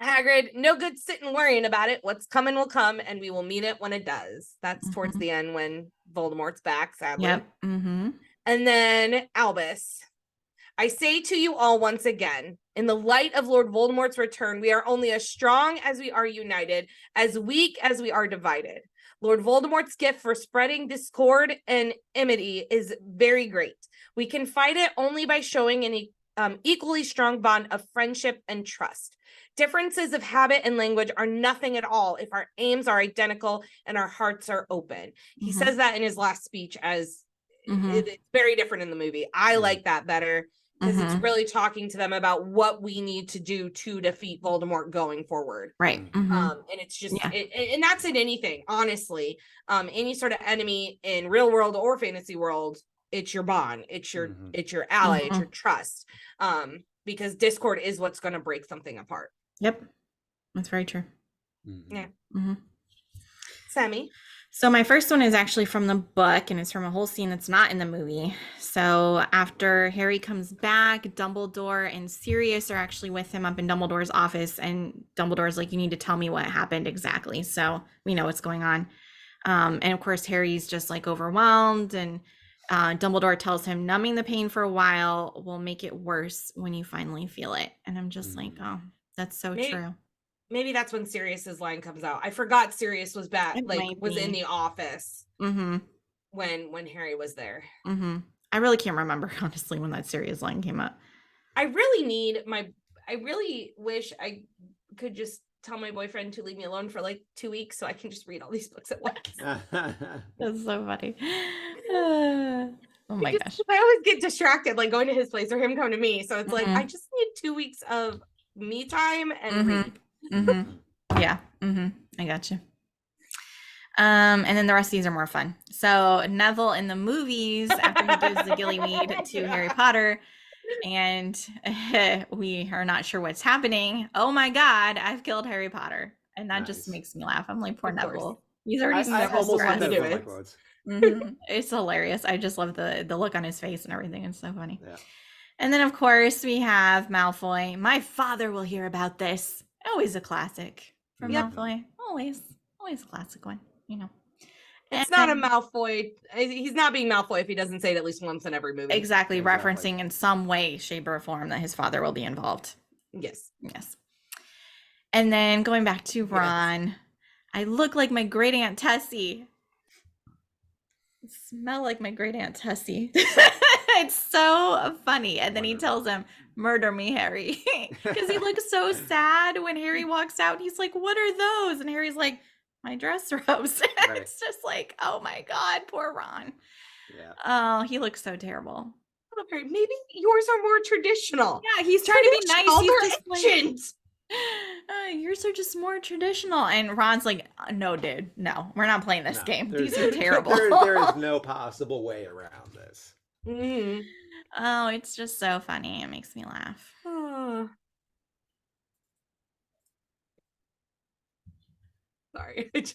Hagrid, no good sitting worrying about it. What's coming will come, and we will meet it when it does. That's towards the end when Voldemort's back, sadly. Yep. And then Albus. I say to you all once again, in the light of Lord Voldemort's return, we are only as strong as we are united, as weak as we are divided. Lord Voldemort's gift for spreading discord and enmity is very great. We can fight it only by showing an equally strong bond of friendship and trust. Differences of habit and language are nothing at all if our aims are identical and our hearts are open. He says that in his last speech as it's very different in the movie. I like that better. Because it's really talking to them about what we need to do to defeat Voldemort going forward. Right. And it's just, and that's in anything, honestly. Any sort of enemy in real world or fantasy world, it's your bond, it's your ally, it's your trust. Because discord is what's going to break something apart. Yep. That's very true. Yeah. Sammy. So my first one is actually from the book, and it's from a whole scene that's not in the movie. So after Harry comes back, Dumbledore and Sirius are actually with him up in Dumbledore's office, and Dumbledore's like, you need to tell me what happened exactly. So we know what's going on. And of course, Harry's just like overwhelmed, and Dumbledore tells him numbing the pain for a while will make it worse when you finally feel it. And I'm just like, oh, that's so true. Maybe that's when Sirius's line comes out. I forgot Sirius was back, was in the office when Harry was there. I really can't remember, honestly, when that Sirius line came up. I really wish I could just tell my boyfriend to leave me alone for like 2 weeks so I can just read all these books at once. That's so funny. Oh my gosh. I always get distracted, like going to his place or him come to me. So it's like, I just need 2 weeks of me time and read. Yeah. I got you. And then the rest of these are more fun. So Neville in the movies, after he gives the gillyweed to Harry Potter, and we are not sure what's happening. Oh my God, I've killed Harry Potter. And that just makes me laugh. I'm like, poor Neville. He's already almost wanted to do it. It's hilarious. I just love the look on his face and everything. It's so funny. Yeah. And then, of course, we have Malfoy. My father will hear about this. Always a classic from Malfoy. Always a classic one, you know. It's not a Malfoy. He's not being Malfoy if he doesn't say it at least once in every movie. Exactly. Referencing in some way, shape, or form that his father will be involved. Yes. And then going back to Ron, I look like my great Aunt Tessie. I smell like my great Aunt Tessie. It's so funny. And then he tells him, murder me, Harry. Because he looks so sad when Harry walks out. He's like, what are those? And Harry's like, my dress robes. It's just like, oh my God, poor Ron. Yeah. Oh, he looks so terrible. Maybe yours are more traditional. Yeah, he's trying to be nice. He's just like, yours are just more traditional. And Ron's like, no, dude, no, we're not playing this game. These are terrible. There is no possible way around this. Oh, it's just so funny. It makes me laugh. Sorry, this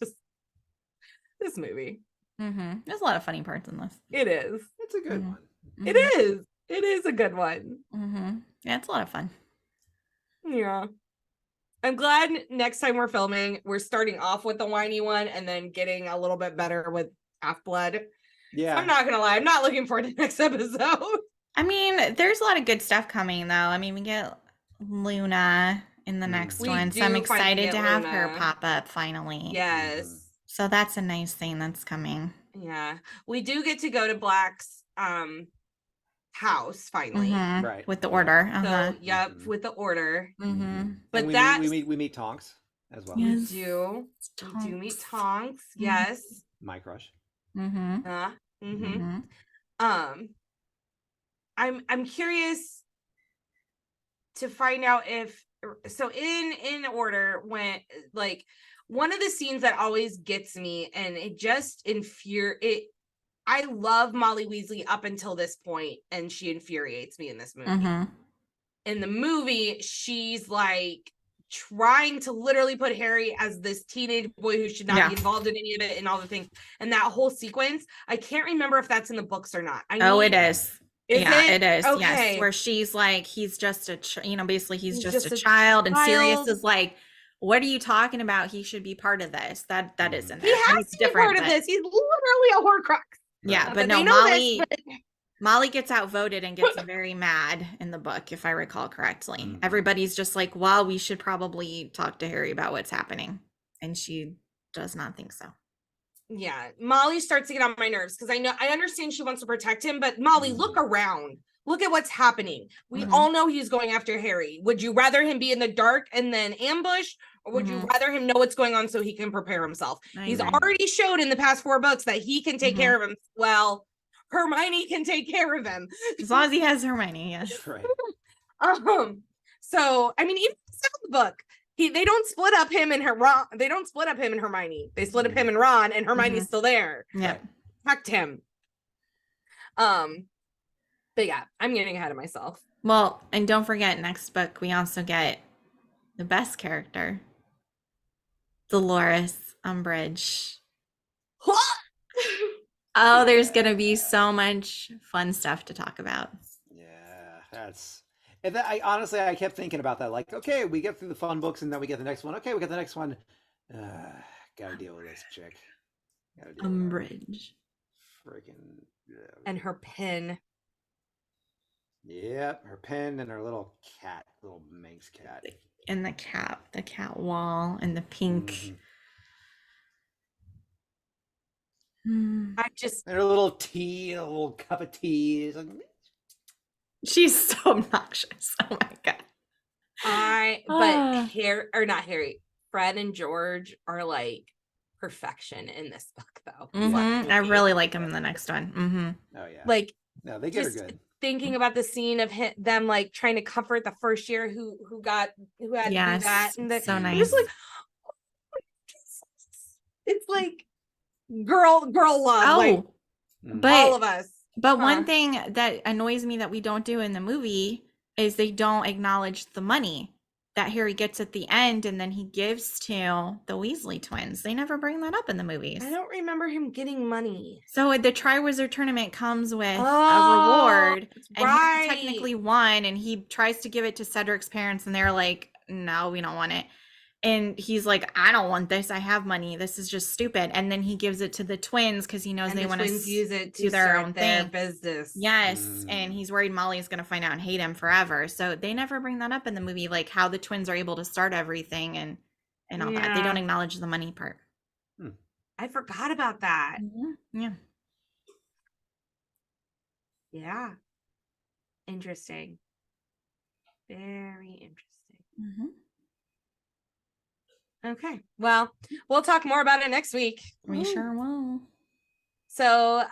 movie. There's a lot of funny parts in this. It is. It's a good one. It is. It is a good one. Yeah, it's a lot of fun. Yeah. I'm glad next time we're filming, we're starting off with the whiny one and then getting a little bit better with Half-Blood. Yeah. I'm not going to lie. I'm not looking forward to the next episode. I mean, there's a lot of good stuff coming, though. I mean, we get Luna in the next one, so I'm excited to have her pop up finally. Yes. So that's a nice thing that's coming. Yeah. We do get to go to Black's house finally. Right. With the order. So, with the order. But we meet Tonks as well. Yes. We do meet Tonks. Yes. My crush. I'm curious to find out if in order, when like one of the scenes that always gets me and it just I love Molly Weasley up until this point and she infuriates me in this movie. In the movie, she's like trying to literally put Harry as this teenage boy who should not be involved in any of it and all the things. And that whole sequence, I can't remember if that's in the books or not. It is. It is. Okay. Yes, where she's like, he's just basically he's just a child, and Sirius is like, what are you talking about? He should be part of this. That isn't. He has to be part of this. He's literally a Horcrux. Yeah, but no, Molly gets outvoted and gets very mad in the book, if I recall correctly. Everybody's just like, well, we should probably talk to Harry about what's happening, and she does not think so. Yeah, Molly starts to get on my nerves because I understand she wants to protect him, but Molly, look around. Look at what's happening. We all know he's going after Harry. Would you rather him be in the dark and then ambush, or would you rather him know what's going on so he can prepare himself? He's already showed in the past 4 books that he can take care of him. Well, Hermione can take care of him. As long as he has Hermione, yes. Right. So, I mean, even in the book, they don't split up him and Ron. They don't split up him and Hermione. They split up him and Ron, and Hermione's still there. Yeah. Protect him. But yeah, I'm getting ahead of myself. Well, and don't forget, next book, we also get the best character, Dolores Umbridge. Oh, there's going to be so much fun stuff to talk about. Yeah, I honestly, I kept thinking about that. Like, okay, we get through the fun books and then we get the next one. Okay, we got the next one. Gotta deal with this chick. Umbridge. Freaking. And her pin. Yep, her pen and her little cat, little Manx cat. And the cat wall, and the pink. I just. And her little tea, a little cup of tea. It's like, she's so obnoxious. Oh my god. Not Harry. Fred and George are like perfection in this book, though. I really like him in the next one. Oh yeah. Like, no, they get her good. Thinking about the scene of them like trying to comfort the first year who had to do that, and so nice. Just like, oh, it's like girl love. Oh, like, but all of us. But one thing that annoys me that we don't do in the movie is they don't acknowledge the money that Harry gets at the end, and then he gives to the Weasley twins. They never bring that up in the movies. I don't remember him getting money. So the Triwizard Tournament comes with a reward, and he technically won, and he tries to give it to Cedric's parents, and they're like, no, we don't want it. And he's like, I don't want this. I have money. This is just stupid. And then he gives it to the twins because he knows they want to use it to do their start own their thing. business. Yes. And he's worried Molly's going to find out and hate him forever. So they never bring that up in the movie, like how the twins are able to start everything and all that. They don't acknowledge the money part. I forgot about that. Yeah. Yeah. Interesting. Very interesting. Okay. Well, we'll talk more about it next week. We sure will. So,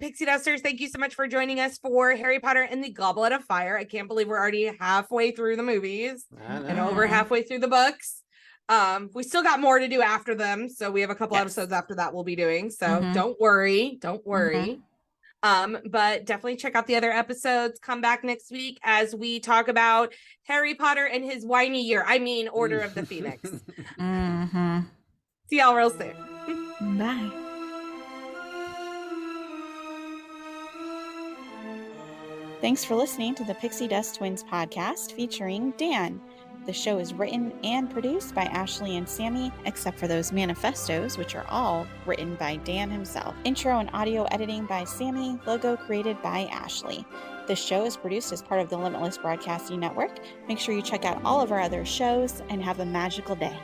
Pixie Dusters, thank you so much for joining us for Harry Potter and the Goblet of Fire. I can't believe we're already halfway through the movies and over halfway through the books. We still got more to do after them. So we have a couple episodes after that we'll be doing. So don't worry. But definitely check out the other episodes. Come back next week as we talk about Harry Potter and his whiny year. I mean, Order of the Phoenix. See y'all real soon. Bye. Thanks for listening to the Pixie Dust Twins podcast featuring Dan. The show is written and produced by Ashley and Sammy, except for those manifestos, which are all written by Dan himself. Intro and audio editing by Sammy, logo created by Ashley. This show is produced as part of the Limitless Broadcasting Network. Make sure you check out all of our other shows and have a magical day.